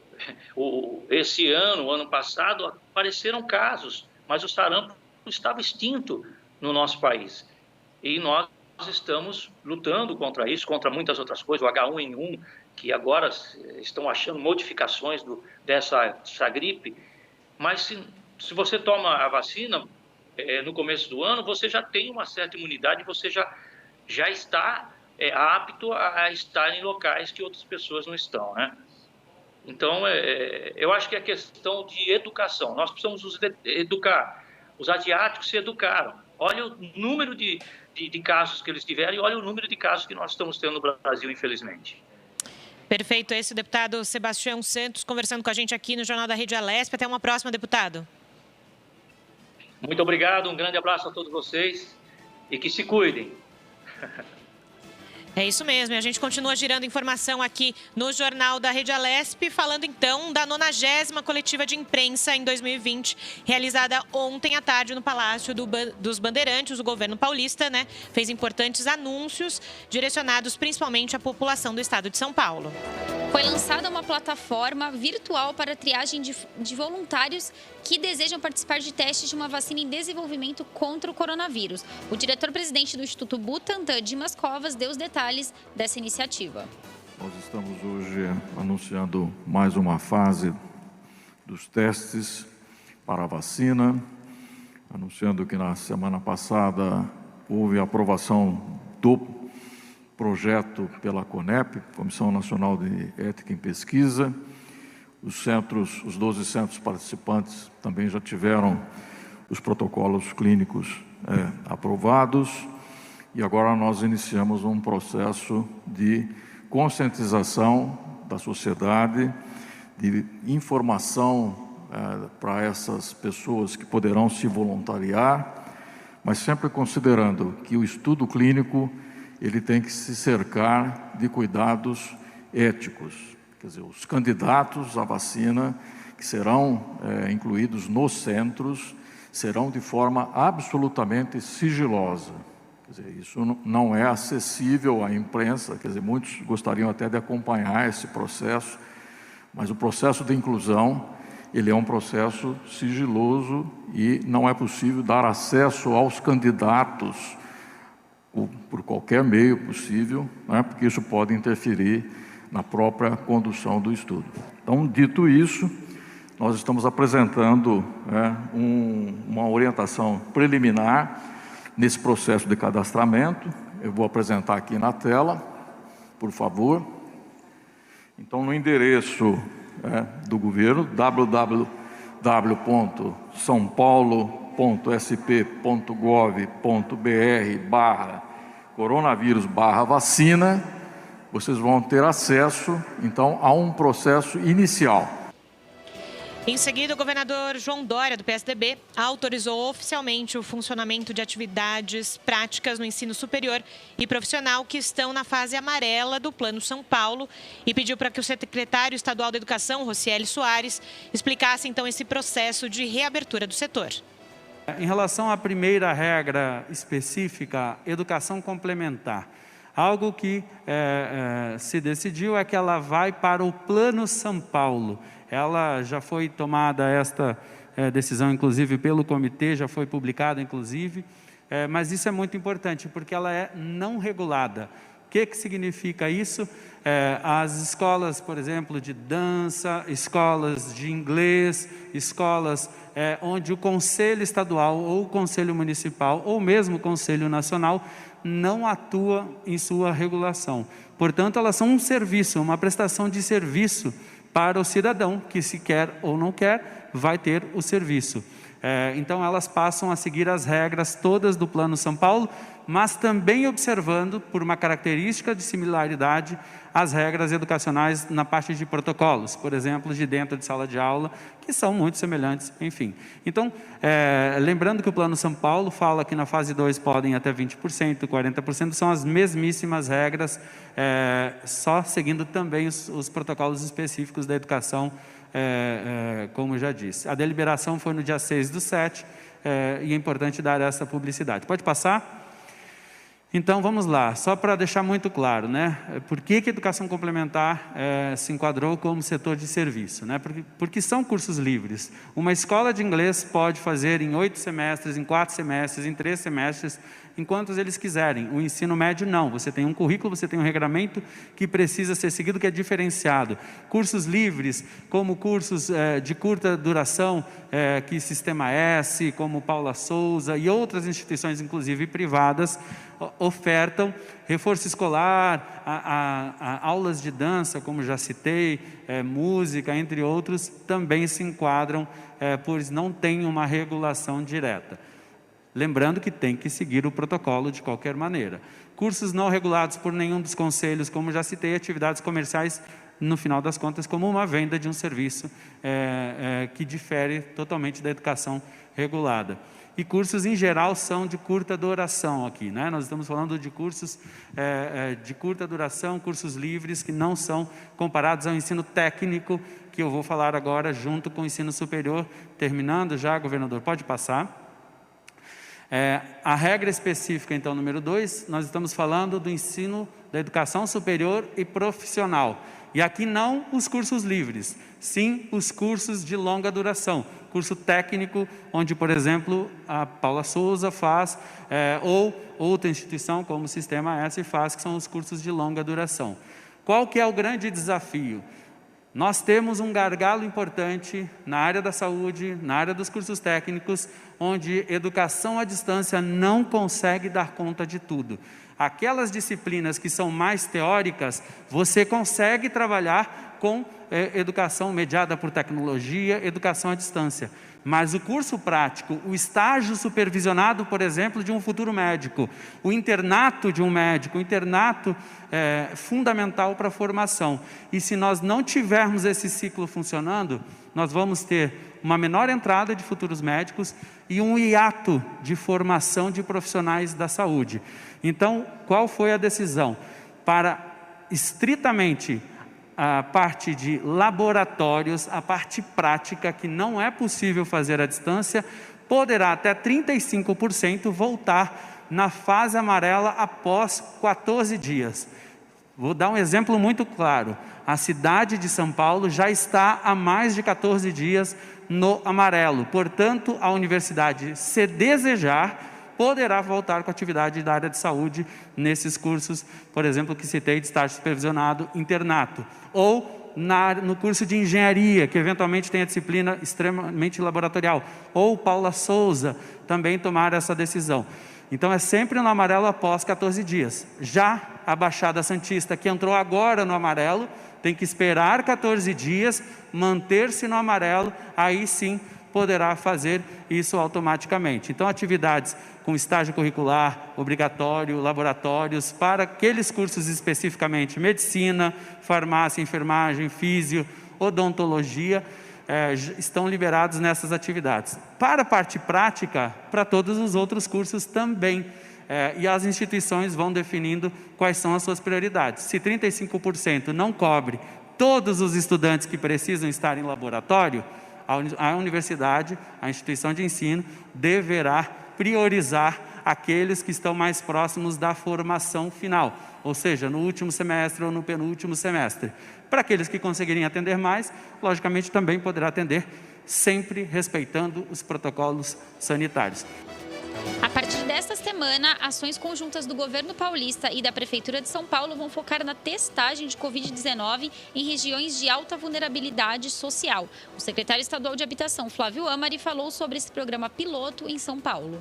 esse ano, ano passado, apareceram casos, mas o sarampo estava extinto no nosso país. E nós estamos lutando contra isso, contra muitas outras coisas, o H1N1, que agora estão achando modificações dessa gripe. Mas se se você toma a vacina no começo do ano, você já tem uma certa imunidade, você já está apto a estar em locais que outras pessoas não estão, né? Então, eu acho que é questão de educação. Nós precisamos nos educar. Os asiáticos se educaram. Olha o número de casos que eles tiveram e olha o número de casos que nós estamos tendo no Brasil, infelizmente. Perfeito. Esse é o deputado Sebastião Santos conversando com a gente aqui no Jornal da Rede Alesp. Até uma próxima, deputado. Muito obrigado, um grande abraço a todos vocês e que se cuidem. É isso mesmo, e a gente continua girando informação aqui no Jornal da Rede Alesp, falando então da 90ª coletiva de imprensa em 2020, realizada ontem à tarde no Palácio dos Bandeirantes. O governo paulista, né, fez importantes anúncios direcionados principalmente à população do estado de São Paulo. Foi lançada uma plataforma virtual para triagem de voluntários que desejam participar de testes de uma vacina em desenvolvimento contra o coronavírus. O diretor-presidente do Instituto Butantan, Dimas Covas, deu os detalhes dessa iniciativa. Nós estamos hoje anunciando mais uma fase dos testes para a vacina, anunciando que na semana passada houve a aprovação do projeto pela CONEP, Comissão Nacional de Ética em Pesquisa. Os 12 centros participantes também já tiveram os protocolos clínicos aprovados e agora nós iniciamos um processo de conscientização da sociedade, de informação para essas pessoas que poderão se voluntariar, mas sempre considerando que o estudo clínico ele tem que se cercar de cuidados éticos. Quer dizer, os candidatos à vacina que serão incluídos nos centros serão de forma absolutamente sigilosa. Quer dizer, isso não é acessível à imprensa, quer dizer, muitos gostariam até de acompanhar esse processo, mas o processo de inclusão, ele é um processo sigiloso e não é possível dar acesso aos candidatos por qualquer meio possível, né, porque isso pode interferir na própria condução do estudo. Então, dito isso, nós estamos apresentando uma orientação preliminar nesse processo de cadastramento. Eu vou apresentar aqui na tela, por favor. Então, no endereço do governo, www.saopaulo.sp.gov.br/coronavírus/vacina, vocês vão ter acesso, então, a um processo inicial. Em seguida, o governador João Dória, do PSDB, autorizou oficialmente o funcionamento de atividades práticas no ensino superior e profissional que estão na fase amarela do Plano São Paulo e pediu para que o secretário estadual da Educação, Rocieli Soares, explicasse então esse processo de reabertura do setor. Em relação à primeira regra específica, educação complementar, algo que se decidiu é que ela vai para o Plano São Paulo. Ela já foi tomada esta decisão, inclusive, pelo comitê, já foi publicada, inclusive, mas isso é muito importante, porque ela é não regulada. O que significa isso? As escolas, por exemplo, de dança, escolas de inglês, escolas onde o Conselho Estadual ou o Conselho Municipal ou mesmo o Conselho Nacional não atua em sua regulação. Portanto, elas são um serviço, uma prestação de serviço para o cidadão que, se quer ou não quer, vai ter o serviço. Então, elas passam a seguir as regras todas do Plano São Paulo, mas também observando, por uma característica de similaridade, as regras educacionais na parte de protocolos, por exemplo, de dentro de sala de aula, que são muito semelhantes, enfim. Então, lembrando que o Plano São Paulo fala que na fase 2 podem até 20%, 40%, são as mesmíssimas regras, só seguindo também os protocolos específicos da educação, como eu já disse. A deliberação foi no dia 6/7, e é importante dar essa publicidade. Pode passar? Então, vamos lá, só para deixar muito claro, né? Por que a educação complementar se enquadrou como setor de serviço? Né? Porque são cursos livres. Uma escola de inglês pode fazer em 8 semestres, em 4 semestres, em 3 semestres, em quantos eles quiserem. O ensino médio, não. Você tem um currículo, você tem um regramento que precisa ser seguido, que é diferenciado. Cursos livres, como cursos de curta duração, que Sistema S, como Paula Souza e outras instituições, inclusive privadas, ofertam reforço escolar, aulas de dança, como já citei, música, entre outros, também se enquadram, pois não tem uma regulação direta. Lembrando que tem que seguir o protocolo de qualquer maneira. Cursos não regulados por nenhum dos conselhos, como já citei, atividades comerciais, no final das contas, como uma venda de um serviço que difere totalmente da educação regulada. E cursos, em geral, são de curta duração aqui, né? Nós estamos falando de cursos de curta duração, cursos livres, que não são comparados ao ensino técnico, que eu vou falar agora, junto com o ensino superior. Terminando já, governador, pode passar. A regra específica, então, número 2, nós estamos falando do ensino da educação superior e profissional. E aqui não os cursos livres, sim os cursos de longa duração. Curso técnico, onde, por exemplo, a Paula Souza faz, ou outra instituição como o Sistema S faz, que são os cursos de longa duração. Qual que é o grande desafio? Nós temos um gargalo importante na área da saúde, na área dos cursos técnicos, onde educação à distância não consegue dar conta de tudo. Aquelas disciplinas que são mais teóricas, você consegue trabalhar com educação mediada por tecnologia, educação à distância. Mas o curso prático, o estágio supervisionado, por exemplo, de um futuro médico, o internato de um médico, o internato é fundamental para a formação. E se nós não tivermos esse ciclo funcionando, nós vamos ter uma menor entrada de futuros médicos e um hiato de formação de profissionais da saúde. Então, qual foi a decisão? Para estritamente a parte de laboratórios, a parte prática, que não é possível fazer à distância, poderá até 35% voltar na fase amarela após 14 dias. Vou dar um exemplo muito claro. A cidade de São Paulo já está há mais de 14 dias no amarelo. Portanto, a universidade, se desejar, poderá voltar com a atividade da área de saúde nesses cursos, por exemplo, que citei, de estágio supervisionado, internato. Ou no curso de engenharia, que eventualmente tem a disciplina extremamente laboratorial. Ou Paula Souza também tomar essa decisão. Então, é sempre no amarelo após 14 dias. Já a Baixada Santista, que entrou agora no amarelo, tem que esperar 14 dias, manter-se no amarelo, aí sim poderá fazer isso automaticamente. Então, atividades com estágio curricular, obrigatório, laboratórios, para aqueles cursos especificamente, medicina, farmácia, enfermagem, físio, odontologia, estão liberados nessas atividades. Para a parte prática, para todos os outros cursos também. E as instituições vão definindo quais são as suas prioridades. Se 35% não cobre todos os estudantes que precisam estar em laboratório, a universidade, a instituição de ensino, deverá priorizar aqueles que estão mais próximos da formação final, ou seja, no último semestre ou no penúltimo semestre. Para aqueles que conseguirem atender mais, logicamente também poderá atender, sempre respeitando os protocolos sanitários. A partir desta semana, ações conjuntas do governo paulista e da Prefeitura de São Paulo vão focar na testagem de Covid-19 em regiões de alta vulnerabilidade social. O secretário estadual de Habitação, Flávio Amari, falou sobre esse programa piloto em São Paulo.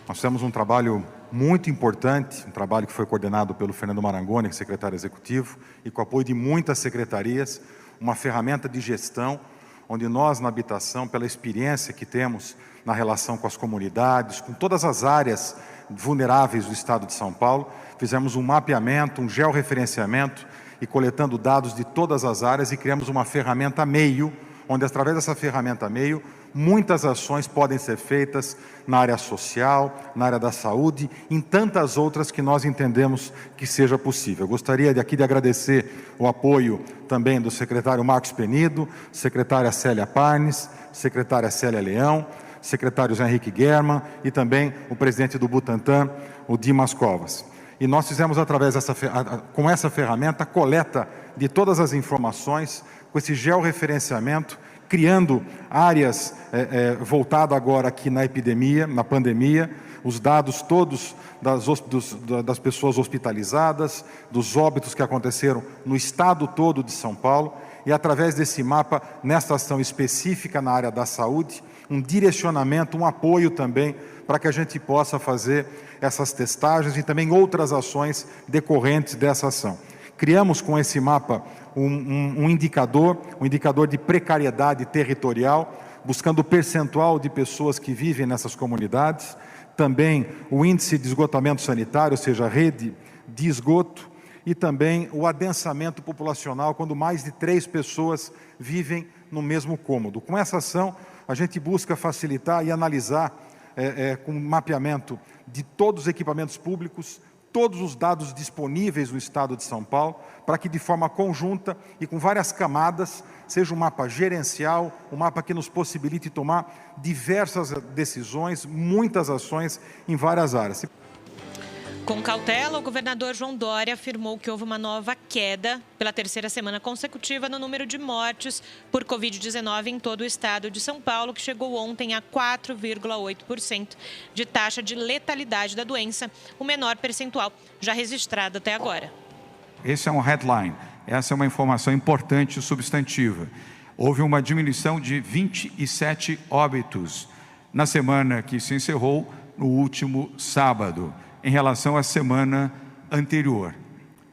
Nós temos um trabalho muito importante, um trabalho que foi coordenado pelo Fernando Marangoni, que é secretário executivo, e com o apoio de muitas secretarias, uma ferramenta de gestão, onde nós, na habitação, pela experiência que temos na relação com as comunidades, com todas as áreas vulneráveis do estado de São Paulo, fizemos um mapeamento, um georreferenciamento e coletando dados de todas as áreas e criamos uma ferramenta meio, onde através dessa ferramenta meio, muitas ações podem ser feitas na área social, na área da saúde, em tantas outras que nós entendemos que seja possível. Eu gostaria aqui de agradecer o apoio também do secretário Marcos Penido, secretária Célia Parnes, secretária Célia Leão, secretário Zé Henrique Guerma e também o presidente do Butantan, o Dimas Covas. e nós fizemos, através com essa ferramenta, a coleta de todas as informações, com esse georreferenciamento, criando áreas voltadas agora aqui na epidemia, na pandemia, os dados todos das pessoas hospitalizadas, dos óbitos que aconteceram no estado todo de São Paulo, e através desse mapa, nesta ação específica na área da saúde, um direcionamento, um apoio também, para que a gente possa fazer essas testagens e também outras ações decorrentes dessa ação. Criamos com esse mapa um indicador de precariedade territorial, buscando o percentual de pessoas que vivem nessas comunidades, também o índice de esgotamento sanitário, ou seja, a rede de esgoto, e também o adensamento populacional, quando mais de 3 pessoas vivem no mesmo cômodo. Com essa ação, a gente busca facilitar e analisar, com mapeamento de todos os equipamentos públicos, todos os dados disponíveis no estado de São Paulo, para que de forma conjunta e com várias camadas, seja um mapa gerencial, um mapa que nos possibilite tomar diversas decisões, muitas ações em várias áreas. Com cautela, o governador João Dória afirmou que houve uma nova queda pela 3ª semana consecutiva no número de mortes por Covid-19 em todo o estado de São Paulo, que chegou ontem a 4,8% de taxa de letalidade da doença, o menor percentual já registrado até agora. Esse é um headline, essa é uma informação importante e substantiva. Houve uma diminuição de 27 óbitos na semana que se encerrou no último sábado, em relação à semana anterior.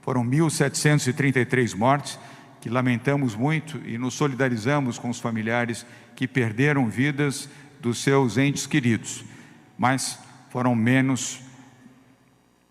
Foram 1.733 mortes, que lamentamos muito e nos solidarizamos com os familiares que perderam vidas dos seus entes queridos, mas foram menos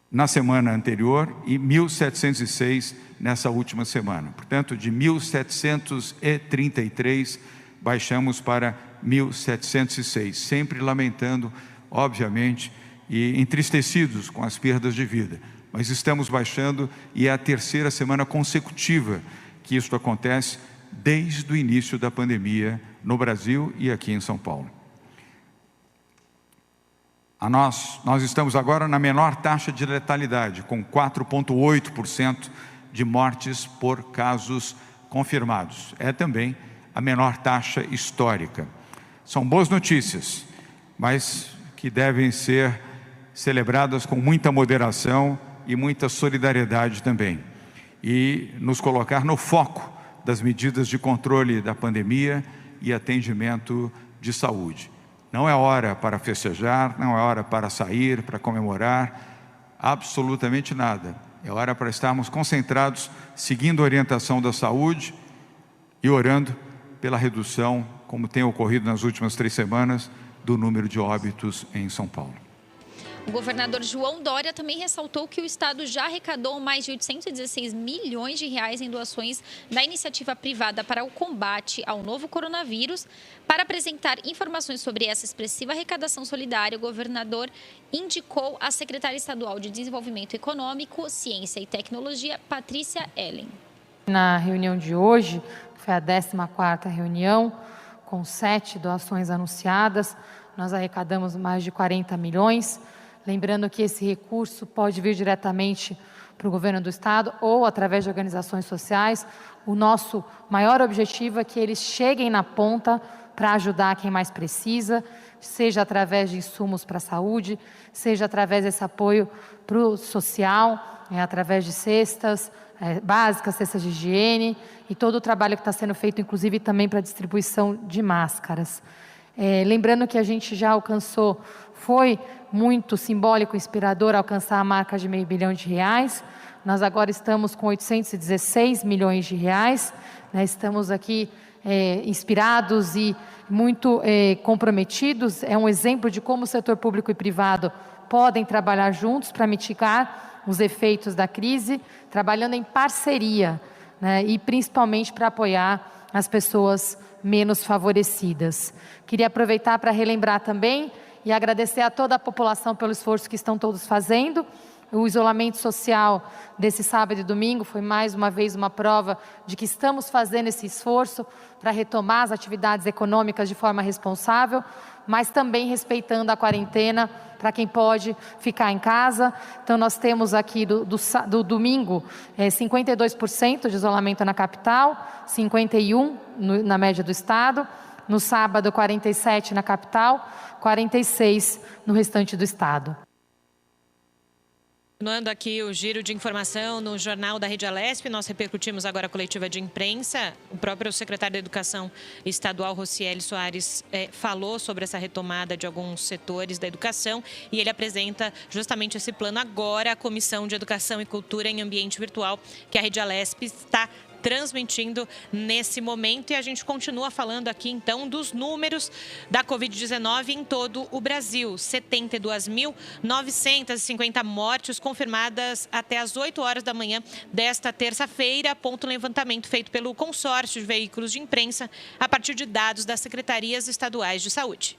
na semana anterior e 1.706 nessa última semana. Portanto, de 1.733 baixamos para 1.706, sempre lamentando, obviamente, e entristecidos com as perdas de vida. Mas estamos baixando e é a 3ª semana consecutiva que isso acontece desde o início da pandemia no Brasil e aqui em São Paulo. Nós estamos agora na menor taxa de letalidade, com 4,8% de mortes por casos confirmados. É também a menor taxa histórica. São boas notícias, mas que devem ser celebradas com muita moderação e muita solidariedade também, e nos colocar no foco das medidas de controle da pandemia e atendimento de saúde. Não é hora para festejar, não é hora para sair, para comemorar, absolutamente nada. É hora para estarmos concentrados, seguindo a orientação da saúde e orando pela redução, como tem ocorrido nas últimas 3 semanas, do número de óbitos em São Paulo. O governador João Dória também ressaltou que o estado já arrecadou mais de 816 milhões de reais em doações da iniciativa privada para o combate ao novo coronavírus. Para apresentar informações sobre essa expressiva arrecadação solidária, o governador indicou a secretária estadual de Desenvolvimento Econômico, Ciência e Tecnologia, Patrícia Ellen. Na reunião de hoje, que foi a 14ª reunião, com 7 doações anunciadas, nós arrecadamos mais de 40 milhões. Lembrando que esse recurso pode vir diretamente para o governo do estado ou através de organizações sociais. O nosso maior objetivo é que eles cheguem na ponta para ajudar quem mais precisa, seja através de insumos para a saúde, seja através desse apoio para o social, através de cestas básicas, cestas de higiene e todo o trabalho que está sendo feito, inclusive também para a distribuição de máscaras. Lembrando que a gente já alcançou, foi muito simbólico e inspirador alcançar a marca de R$500 milhão. Nós agora estamos com 816 milhões de reais, né? Estamos aqui inspirados e muito comprometidos. É um exemplo de como o setor público e privado podem trabalhar juntos para mitigar os efeitos da crise, trabalhando em parceria, né? E principalmente para apoiar as pessoas menos favorecidas. Queria aproveitar para relembrar também e agradecer a toda a população pelo esforço que estão todos fazendo. O isolamento social desse sábado e domingo foi mais uma vez uma prova de que estamos fazendo esse esforço para retomar as atividades econômicas de forma responsável. mas também respeitando a quarentena para quem pode ficar em casa. Então, nós temos aqui do domingo 52% de isolamento na capital, 51% na média do estado. No sábado, 47% na capital, 46% no restante do estado. Continuando aqui o giro de informação no Jornal da Rede Alesp, nós repercutimos agora a coletiva de imprensa. O próprio secretário da Educação Estadual, Rocieli Soares, falou sobre essa retomada de alguns setores da educação e ele apresenta justamente esse plano agora à Comissão de Educação e Cultura em Ambiente Virtual, que a Rede Alesp está transmitindo nesse momento. E a gente continua falando aqui, então, dos números da Covid-19 em todo o Brasil. 72.950 mortes confirmadas até às 8 horas da manhã desta terça-feira, aponta o levantamento feito pelo consórcio de veículos de imprensa a partir de dados das secretarias estaduais de saúde.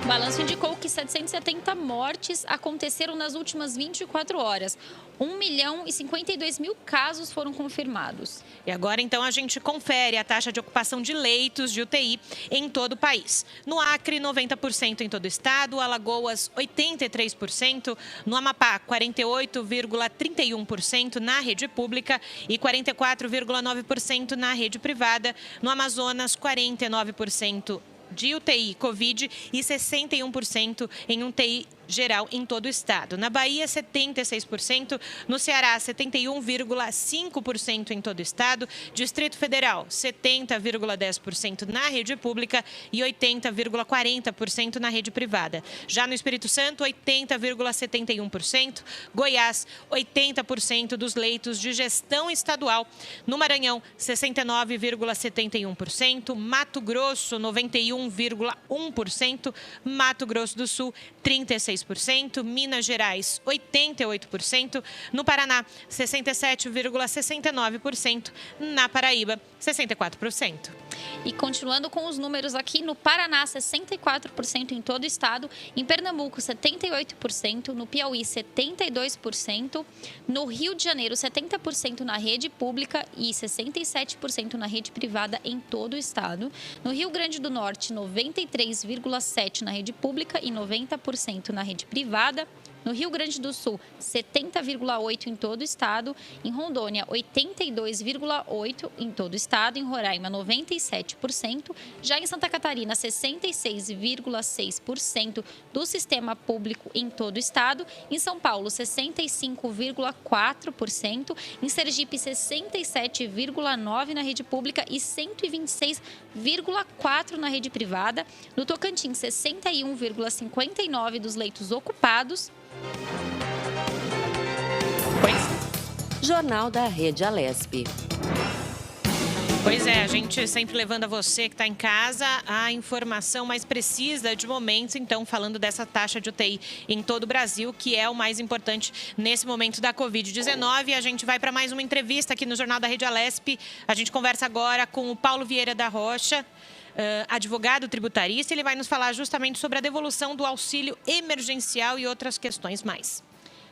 O balanço indicou que 770 mortes aconteceram nas últimas 24 horas. 1.052.000 casos foram confirmados. E agora, então, a gente confere a taxa de ocupação de leitos de UTI em todo o país. No Acre, 90% em todo o estado, Alagoas, 83%, no Amapá, 48,31% na rede pública e 44,9% na rede privada. No Amazonas, 49% de UTI Covid e 61% em UTI geral em todo o estado. Na Bahia, 76%, no Ceará, 71,5% em todo o estado, Distrito Federal, 70,10% na rede pública e 80,40% na rede privada. Já no Espírito Santo, 80,71%, Goiás, 80% dos leitos de gestão estadual. No Maranhão, 69,71%, Mato Grosso, 91,1%, Mato Grosso do Sul, 36%, Minas Gerais, 88%, no Paraná, 67,69%, na Paraíba, 64%. E continuando com os números aqui, no Paraná, 64% em todo o estado, em Pernambuco, 78%, no Piauí, 72%, no Rio de Janeiro, 70% na rede pública e 67% na rede privada em todo o estado, no Rio Grande do Norte, 93,7% na rede pública e 90% na rede privada. No Rio Grande do Sul, 70,8% em todo o estado. Em Rondônia, 82,8% em todo o estado. Em Roraima, 97%. Já em Santa Catarina, 66,6% do sistema público em todo o estado. Em São Paulo, 65,4%. Em Sergipe, 67,9% na rede pública e 126,4% na rede privada. No Tocantins, 61,59% dos leitos ocupados. Jornal da Rede Alesp. Pois é, a gente sempre levando a você que está em casa a informação mais precisa de momentos, então falando dessa taxa de UTI em todo o Brasil, que é o mais importante nesse momento da Covid-19. A gente vai para mais uma entrevista aqui no Jornal da Rede Alesp. A gente conversa agora com o Paulo Vieira da Rocha, advogado tributarista. Ele vai nos falar justamente sobre a devolução do auxílio emergencial e outras questões mais.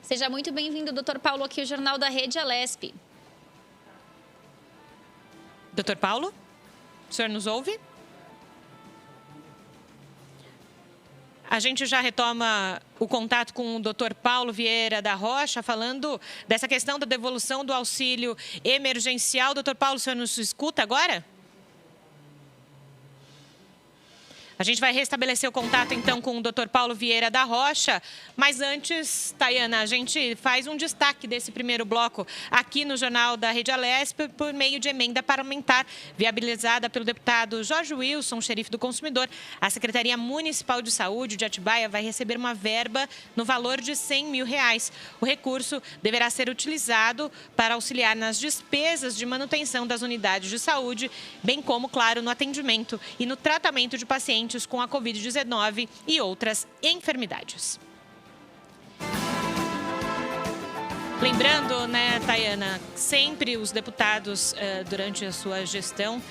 Seja muito bem-vindo, doutor Paulo, aqui ao Jornal da Rede Alesp. Doutor Paulo, o senhor nos ouve? A gente já retoma o contato com o doutor Paulo Vieira da Rocha, falando dessa questão da devolução do auxílio emergencial. Doutor Paulo, o senhor nos escuta agora? A gente vai restabelecer o contato, então, com o doutor Paulo Vieira da Rocha. Mas antes, Tayana, a gente faz um destaque desse primeiro bloco aqui no Jornal da Rede Alesp por meio de emenda parlamentar viabilizada pelo deputado Jorge Wilson, xerife do consumidor. A Secretaria Municipal de Saúde de Atibaia vai receber uma verba no valor de R$100 mil. O recurso deverá ser utilizado para auxiliar nas despesas de manutenção das unidades de saúde, bem como, claro, no atendimento e no tratamento de pacientes com a Covid-19 e outras enfermidades. Lembrando, né, Tayana, sempre os deputados, durante a sua gestão,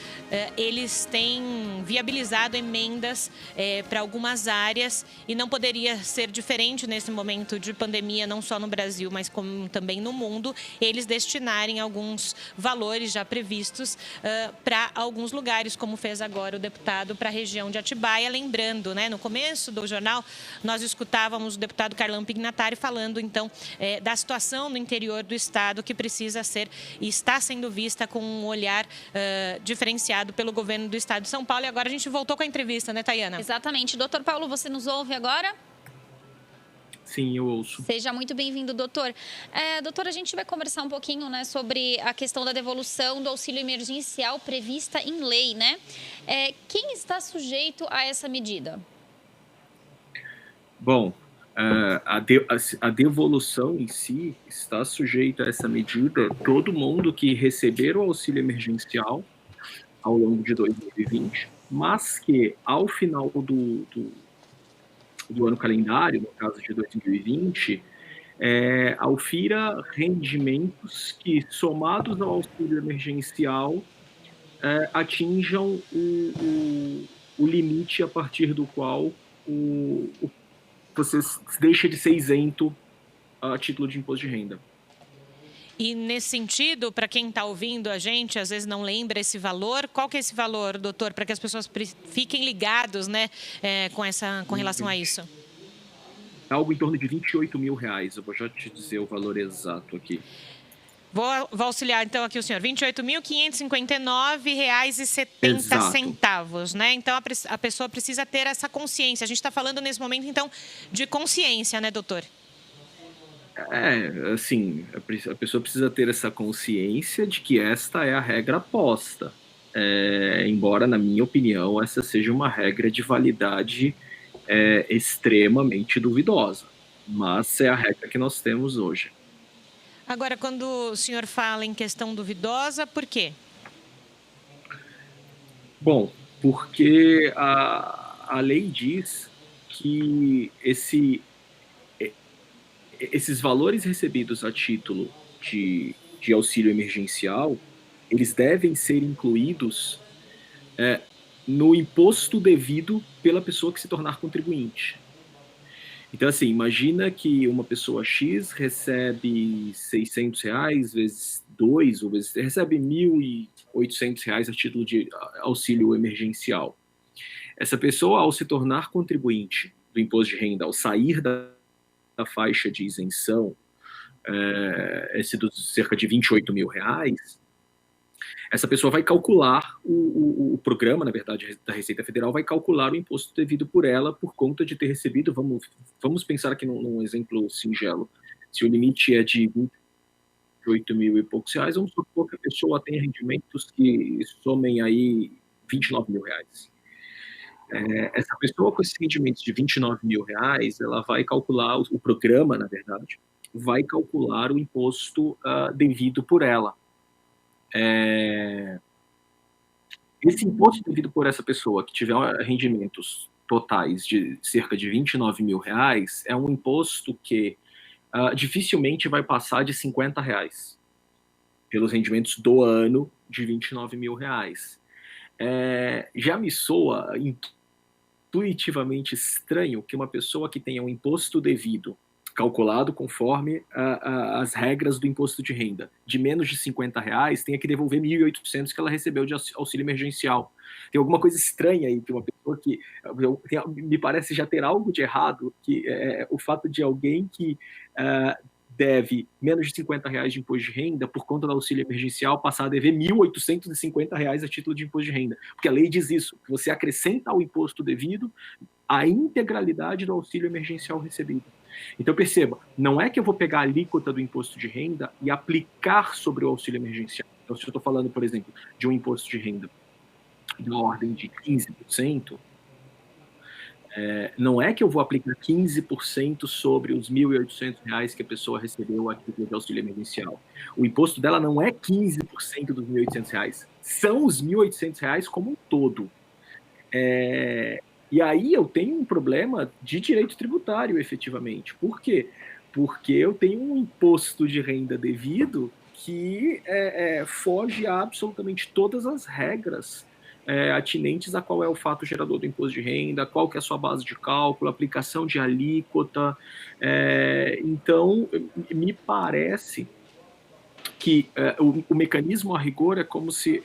eles têm viabilizado emendas para algumas áreas e não poderia ser diferente nesse momento de pandemia, não só no Brasil, mas como também no mundo, eles destinarem alguns valores já previstos para alguns lugares, como fez agora o deputado para a região de Atibaia. Lembrando, né, no começo do jornal, nós escutávamos o deputado Carlão Pignatari falando, então, da situação no interior do estado que precisa ser e está sendo vista com um olhar diferenciado pelo governo do estado de São Paulo. E agora a gente voltou com a entrevista, né, Tayana? Exatamente. Doutor Paulo, você nos ouve agora? Sim, eu ouço. Seja muito bem-vindo, doutor. Doutor, a gente vai conversar um pouquinho, né, sobre a questão da devolução do auxílio emergencial prevista em lei, né? Quem está sujeito a essa medida? Bom, a devolução em si está sujeita a essa medida todo mundo que receber o auxílio emergencial ao longo de 2020, mas que ao final do ano calendário, no caso de 2020, aufira rendimentos que, somados ao auxílio emergencial, atinjam o limite a partir do qual você deixa de ser isento a título de imposto de renda. E nesse sentido, para quem está ouvindo a gente, às vezes não lembra esse valor, qual que é esse valor, doutor, para que as pessoas fiquem ligados, né, com relação a isso? Algo em torno de R$28 mil, eu vou já te dizer o valor exato aqui. Vou auxiliar, então, aqui o senhor. R$ 28.559,70, né? Então, a pessoa precisa ter essa consciência. A gente está falando, nesse momento, então, de consciência, né, doutor? Assim, a pessoa precisa ter essa consciência de que esta é a regra posta. Embora, na minha opinião, essa seja uma regra de validade extremamente duvidosa. Mas é a regra que nós temos hoje. Agora, quando o senhor fala em questão duvidosa, por quê? Bom, porque a lei diz que esses valores recebidos a título de auxílio emergencial, eles devem ser incluídos no imposto devido pela pessoa que se tornar contribuinte. Então, assim, imagina que uma pessoa X recebe R$600 vezes 2, ou vezes recebe R$1.800 a título de auxílio emergencial. Essa pessoa, ao se tornar contribuinte do imposto de renda, ao sair da faixa de isenção, esse dos cerca de R$28 mil, essa pessoa vai calcular, o programa, na verdade, da Receita Federal, vai calcular o imposto devido por ela por conta de ter recebido, vamos pensar aqui num exemplo singelo, se o limite é de R$28 mil e poucos, vamos supor que a pessoa tenha rendimentos que somem aí R$29 mil. Essa pessoa com esses rendimentos de R$29 mil, ela vai calcular, o programa, na verdade, vai calcular o imposto devido por ela. Esse imposto devido por essa pessoa que tiver rendimentos totais de cerca de R$29 mil é um imposto que dificilmente vai passar de R$50 pelos rendimentos do ano de R$29 mil. Já me soa intuitivamente estranho que uma pessoa que tenha um imposto devido calculado conforme as regras do imposto de renda, de menos de R$50, tenha que devolver R$1.800 que ela recebeu de auxílio emergencial. Tem alguma coisa estranha aí, que uma pessoa que me parece já ter algo de errado, que o fato de alguém que deve menos de R$50 de imposto de renda por conta do auxílio emergencial passar a dever R$1.850 a título de imposto de renda. Porque a lei diz isso, que você acrescenta ao imposto devido a integralidade do auxílio emergencial recebido. Então, perceba, não é que eu vou pegar a alíquota do imposto de renda e aplicar sobre o auxílio emergencial. Então, se eu estou falando, por exemplo, de um imposto de renda da ordem de 15%, não é que eu vou aplicar 15% sobre os R$1.800 que a pessoa recebeu a título de auxílio emergencial. O imposto dela não é 15% dos R$1.800, são os R$1.800 como um todo. E aí eu tenho um problema de direito tributário, efetivamente. Por quê? porque eu tenho um imposto de renda devido que foge a absolutamente todas as regras atinentes a qual é o fato gerador do imposto de renda, qual que é a sua base de cálculo, aplicação de alíquota. Então, me parece que o mecanismo a rigor é como se...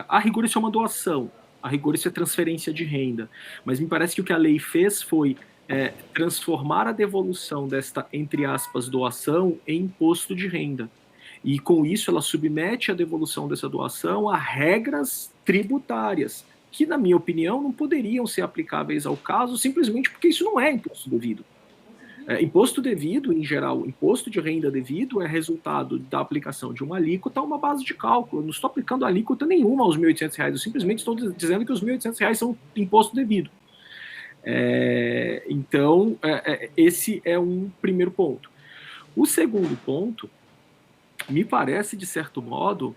a rigor isso é uma doação, a rigor isso é transferência de renda, mas me parece que o que a lei fez foi transformar a devolução desta, entre aspas, doação em imposto de renda. E com isso ela submete a devolução dessa doação a regras tributárias, que na minha opinião não poderiam ser aplicáveis ao caso, simplesmente porque isso não é imposto devido. Imposto devido, em geral, imposto de renda devido é resultado da aplicação de uma alíquota a uma base de cálculo. Eu não estou aplicando alíquota nenhuma aos R$ 1.800, eu simplesmente estou dizendo que os R$ 1.800 são imposto devido. Então, esse é um primeiro ponto. O segundo ponto, me parece, de certo modo,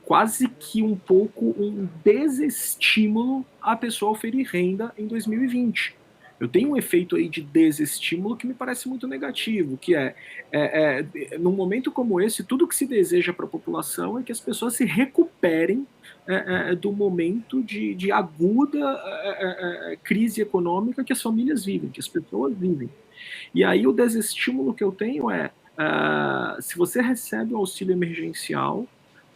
quase que um pouco um desestímulo à pessoa oferir renda em 2020. Eu tenho um efeito aí de desestímulo que me parece muito negativo, que num momento como esse, tudo que se deseja para a população é que as pessoas se recuperem do momento de aguda crise econômica que as famílias vivem, que as pessoas vivem. E aí o desestímulo que eu tenho se você recebe um auxílio emergencial,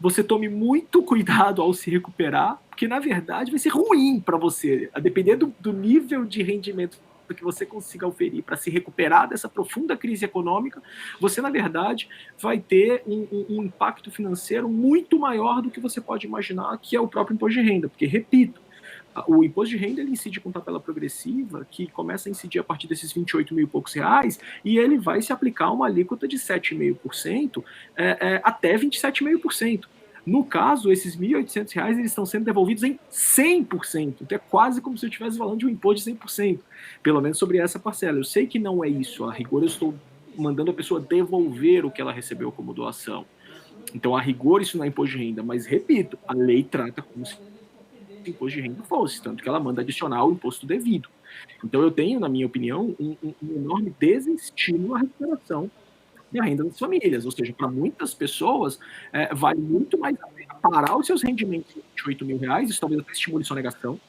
você tome muito cuidado ao se recuperar, porque na verdade vai ser ruim para você, a depender do nível de rendimento que você consiga oferir para se recuperar dessa profunda crise econômica, você na verdade vai ter um impacto financeiro muito maior do que você pode imaginar, que é o próprio imposto de renda, porque, repito, o imposto de renda ele incide com tabela progressiva, que começa a incidir a partir desses 28 mil e poucos reais, e ele vai se aplicar uma alíquota de 7,5% até 27,5%. No caso, esses R$ 1.800 eles estão sendo devolvidos em 100%. Então é quase como se eu estivesse falando de um imposto de 100%, pelo menos sobre essa parcela. Eu sei que não é isso. A rigor, eu estou mandando a pessoa devolver o que ela recebeu como doação. Então, a rigor, isso não é imposto de renda. Mas, repito, a lei trata como se imposto de renda fosse, tanto que ela manda adicionar o imposto devido. Então, eu tenho, na minha opinião, um enorme desestímulo à recuperação da renda das famílias, ou seja, para muitas pessoas vale muito mais a pena parar os seus rendimentos em R$ 28 mil, isso talvez até estimule sonegação,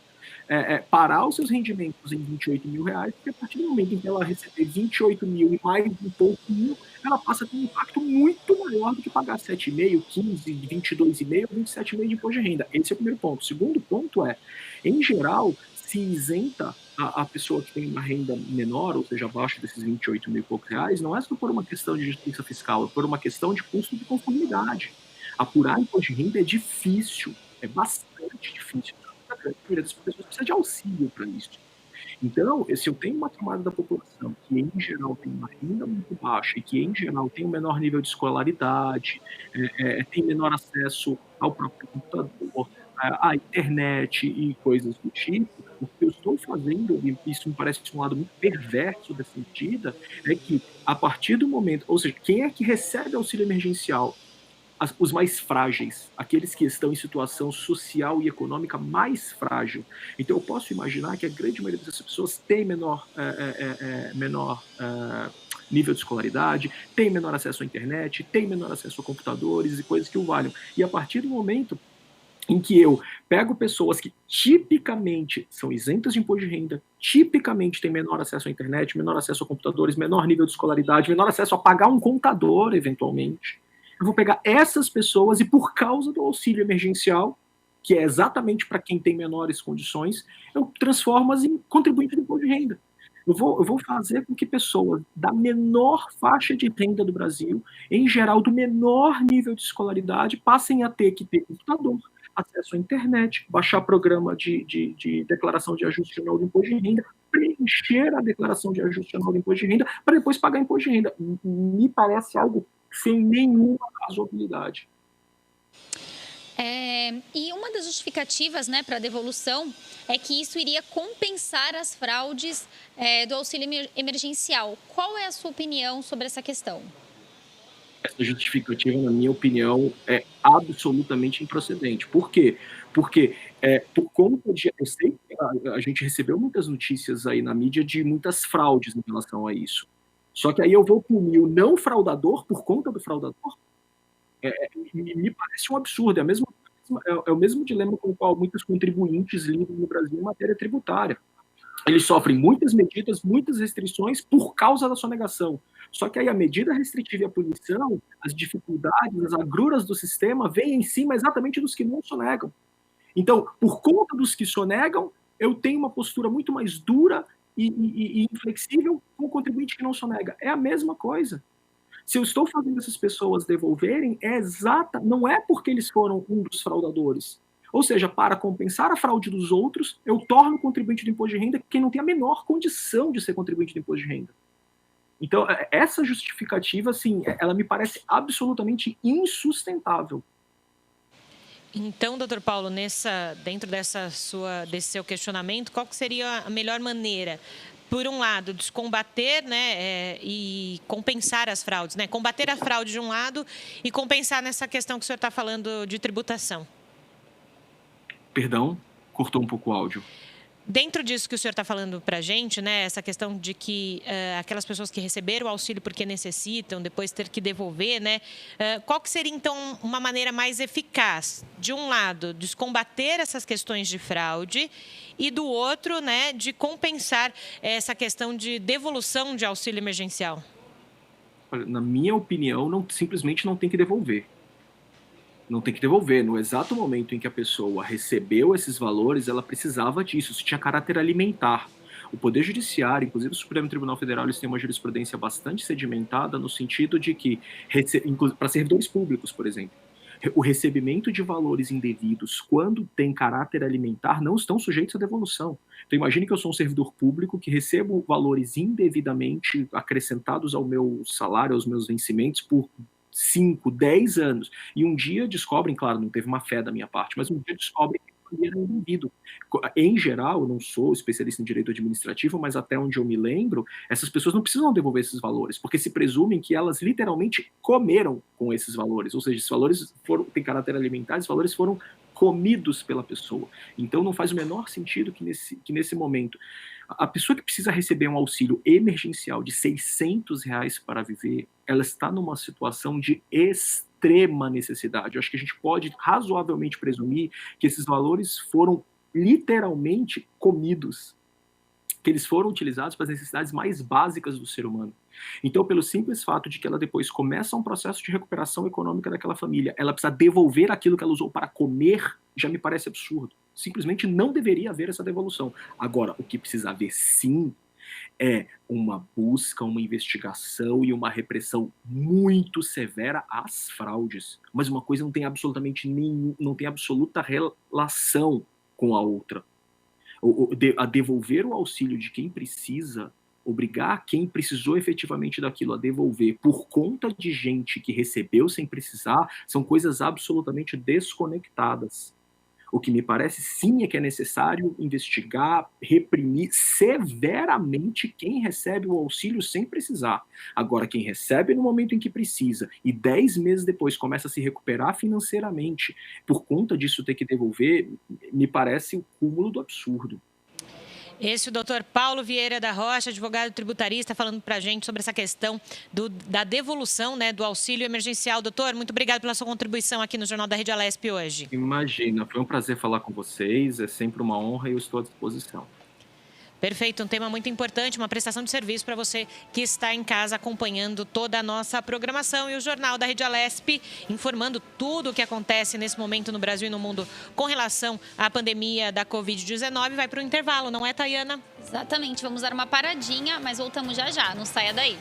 parar os seus rendimentos em R$ 28 mil, porque a partir do momento em que ela receber 28 mil e mais um pouquinho, ela passa a ter um impacto muito maior do que pagar 7,5, 15, 22,5, 27,5 de imposto de renda. Esse é o primeiro ponto. O segundo ponto em geral, se isenta a pessoa que tem uma renda menor, ou seja, abaixo desses 28 mil e poucos reais, não é só por uma questão de justiça fiscal, é por uma questão de custo de conformidade. Apurar imposto de renda é difícil, é bastante difícil. A maioria das pessoas precisa de auxílio para isso. Então, se eu tenho uma camada da população que, em geral, tem uma renda muito baixa e que, em geral, tem um menor nível de escolaridade, tem menor acesso ao próprio computador, à internet e coisas do tipo, o que eu estou fazendo, e isso me parece um lado muito perverso dessa medida, é que, a partir do momento, ou seja, quem é que recebe auxílio emergencial? Os mais frágeis, aqueles que estão em situação social e econômica mais frágil. Então, eu posso imaginar que a grande maioria dessas pessoas tem menor nível de escolaridade, tem menor acesso à internet, tem menor acesso a computadores e coisas que o valham. E a partir do momento em que eu pego pessoas que tipicamente são isentas de imposto de renda, tipicamente têm menor acesso à internet, menor acesso a computadores, menor nível de escolaridade, menor acesso a pagar um contador, eventualmente, eu vou pegar essas pessoas e, por causa do auxílio emergencial, que é exatamente para quem tem menores condições, eu transformo-as em contribuintes de imposto de renda. Eu vou fazer com que pessoas da menor faixa de renda do Brasil, em geral do menor nível de escolaridade, passem a ter que ter computador, acesso à internet, baixar programa de declaração de ajuste anual do imposto de renda, preencher a declaração de ajuste anual do imposto de renda, para depois pagar imposto de renda. Me parece algo sem nenhuma razoabilidade. E uma das justificativas, né, para a devolução é que isso iria compensar as fraudes do auxílio emergencial. Qual é a sua opinião sobre essa questão? Essa justificativa, na minha opinião, é absolutamente improcedente. Por quê? Porque, por conta de... Eu sei que a gente recebeu muitas notícias aí na mídia de muitas fraudes em relação a isso. Só que aí eu vou punir o não fraudador por conta do fraudador? Me parece um absurdo. É o mesmo dilema com o qual muitos contribuintes lidam no Brasil em matéria tributária. Eles sofrem muitas medidas, muitas restrições por causa da sonegação. Só que aí a medida restritiva e a punição, as dificuldades, as agruras do sistema vêm em cima exatamente dos que não sonegam. Então, por conta dos que sonegam, eu tenho uma postura muito mais dura e inflexível com o contribuinte que não sonega. É a mesma coisa. Se eu estou fazendo essas pessoas devolverem, não é porque eles foram um dos fraudadores. Ou seja, para compensar a fraude dos outros, eu torno o contribuinte do imposto de renda quem não tem a menor condição de ser contribuinte do imposto de renda. Então, essa justificativa, assim, ela me parece absolutamente insustentável. Então, doutor Paulo, dentro desse seu questionamento, qual que seria a melhor maneira? Por um lado, de combater, né, e compensar as fraudes, né? Combater a fraude de um lado e compensar nessa questão que o senhor está falando de tributação. Perdão, cortou um pouco o áudio. Dentro disso que o senhor está falando para a gente, né, essa questão de que aquelas pessoas que receberam o auxílio porque necessitam, depois ter que devolver, né, qual que seria, então, uma maneira mais eficaz, de um lado, de combater essas questões de fraude e, do outro, né, de compensar essa questão de devolução de auxílio emergencial? Olha, na minha opinião, simplesmente não tem que devolver. Não tem que devolver. No exato momento em que a pessoa recebeu esses valores, ela precisava disso. Isso tinha caráter alimentar. O Poder Judiciário, inclusive o Supremo Tribunal Federal, eles têm uma jurisprudência bastante sedimentada no sentido de que, para servidores públicos, por exemplo, o recebimento de valores indevidos, quando tem caráter alimentar, não estão sujeitos à devolução. Então, imagine que eu sou um servidor público que recebo valores indevidamente acrescentados ao meu salário, aos meus vencimentos, por 5, 10 anos, e um dia descobrem, claro, não teve uma fé da minha parte, mas um dia descobrem que era indevido. Em geral, eu não sou especialista em direito administrativo, mas até onde eu me lembro, essas pessoas não precisam devolver esses valores, porque se presumem que elas literalmente comeram com esses valores, ou seja, esses valores têm caráter alimentar, esses valores foram comidos pela pessoa. Então não faz o menor sentido que nesse momento a pessoa que precisa receber um auxílio emergencial de R$600 para viver, ela está numa situação de extrema necessidade. Eu acho que a gente pode razoavelmente presumir que esses valores foram literalmente comidos, que eles foram utilizados para as necessidades mais básicas do ser humano. Então, pelo simples fato de que ela depois começa um processo de recuperação econômica daquela família, ela precisa devolver aquilo que ela usou para comer, já me parece absurdo. Simplesmente não deveria haver essa devolução. Agora, o que precisa haver, sim, é uma busca, uma investigação e uma repressão muito severa às fraudes. Mas uma coisa não tem absoluta relação com a outra. A devolver o auxílio de quem precisa, obrigar quem precisou efetivamente daquilo a devolver por conta de gente que recebeu sem precisar, são coisas absolutamente desconectadas. O que me parece, sim, é que é necessário investigar, reprimir severamente quem recebe o auxílio sem precisar. Agora, quem recebe no momento em que precisa e 10 meses depois começa a se recuperar financeiramente, por conta disso ter que devolver, me parece o cúmulo do absurdo. Esse é o doutor Paulo Vieira da Rocha, advogado tributarista, falando para a gente sobre essa questão da devolução, né, do auxílio emergencial. Doutor, muito obrigado pela sua contribuição aqui no Jornal da Rede Alesp hoje. Imagina, foi um prazer falar com vocês, é sempre uma honra e eu estou à disposição. Perfeito, um tema muito importante, uma prestação de serviço para você que está em casa acompanhando toda a nossa programação e o Jornal da Rede Alesp, informando tudo o que acontece nesse momento no Brasil e no mundo com relação à pandemia da Covid-19. Vai para o intervalo, não é, Tayana? Exatamente, vamos dar uma paradinha, mas voltamos já já, não saia daí.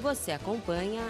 Você acompanha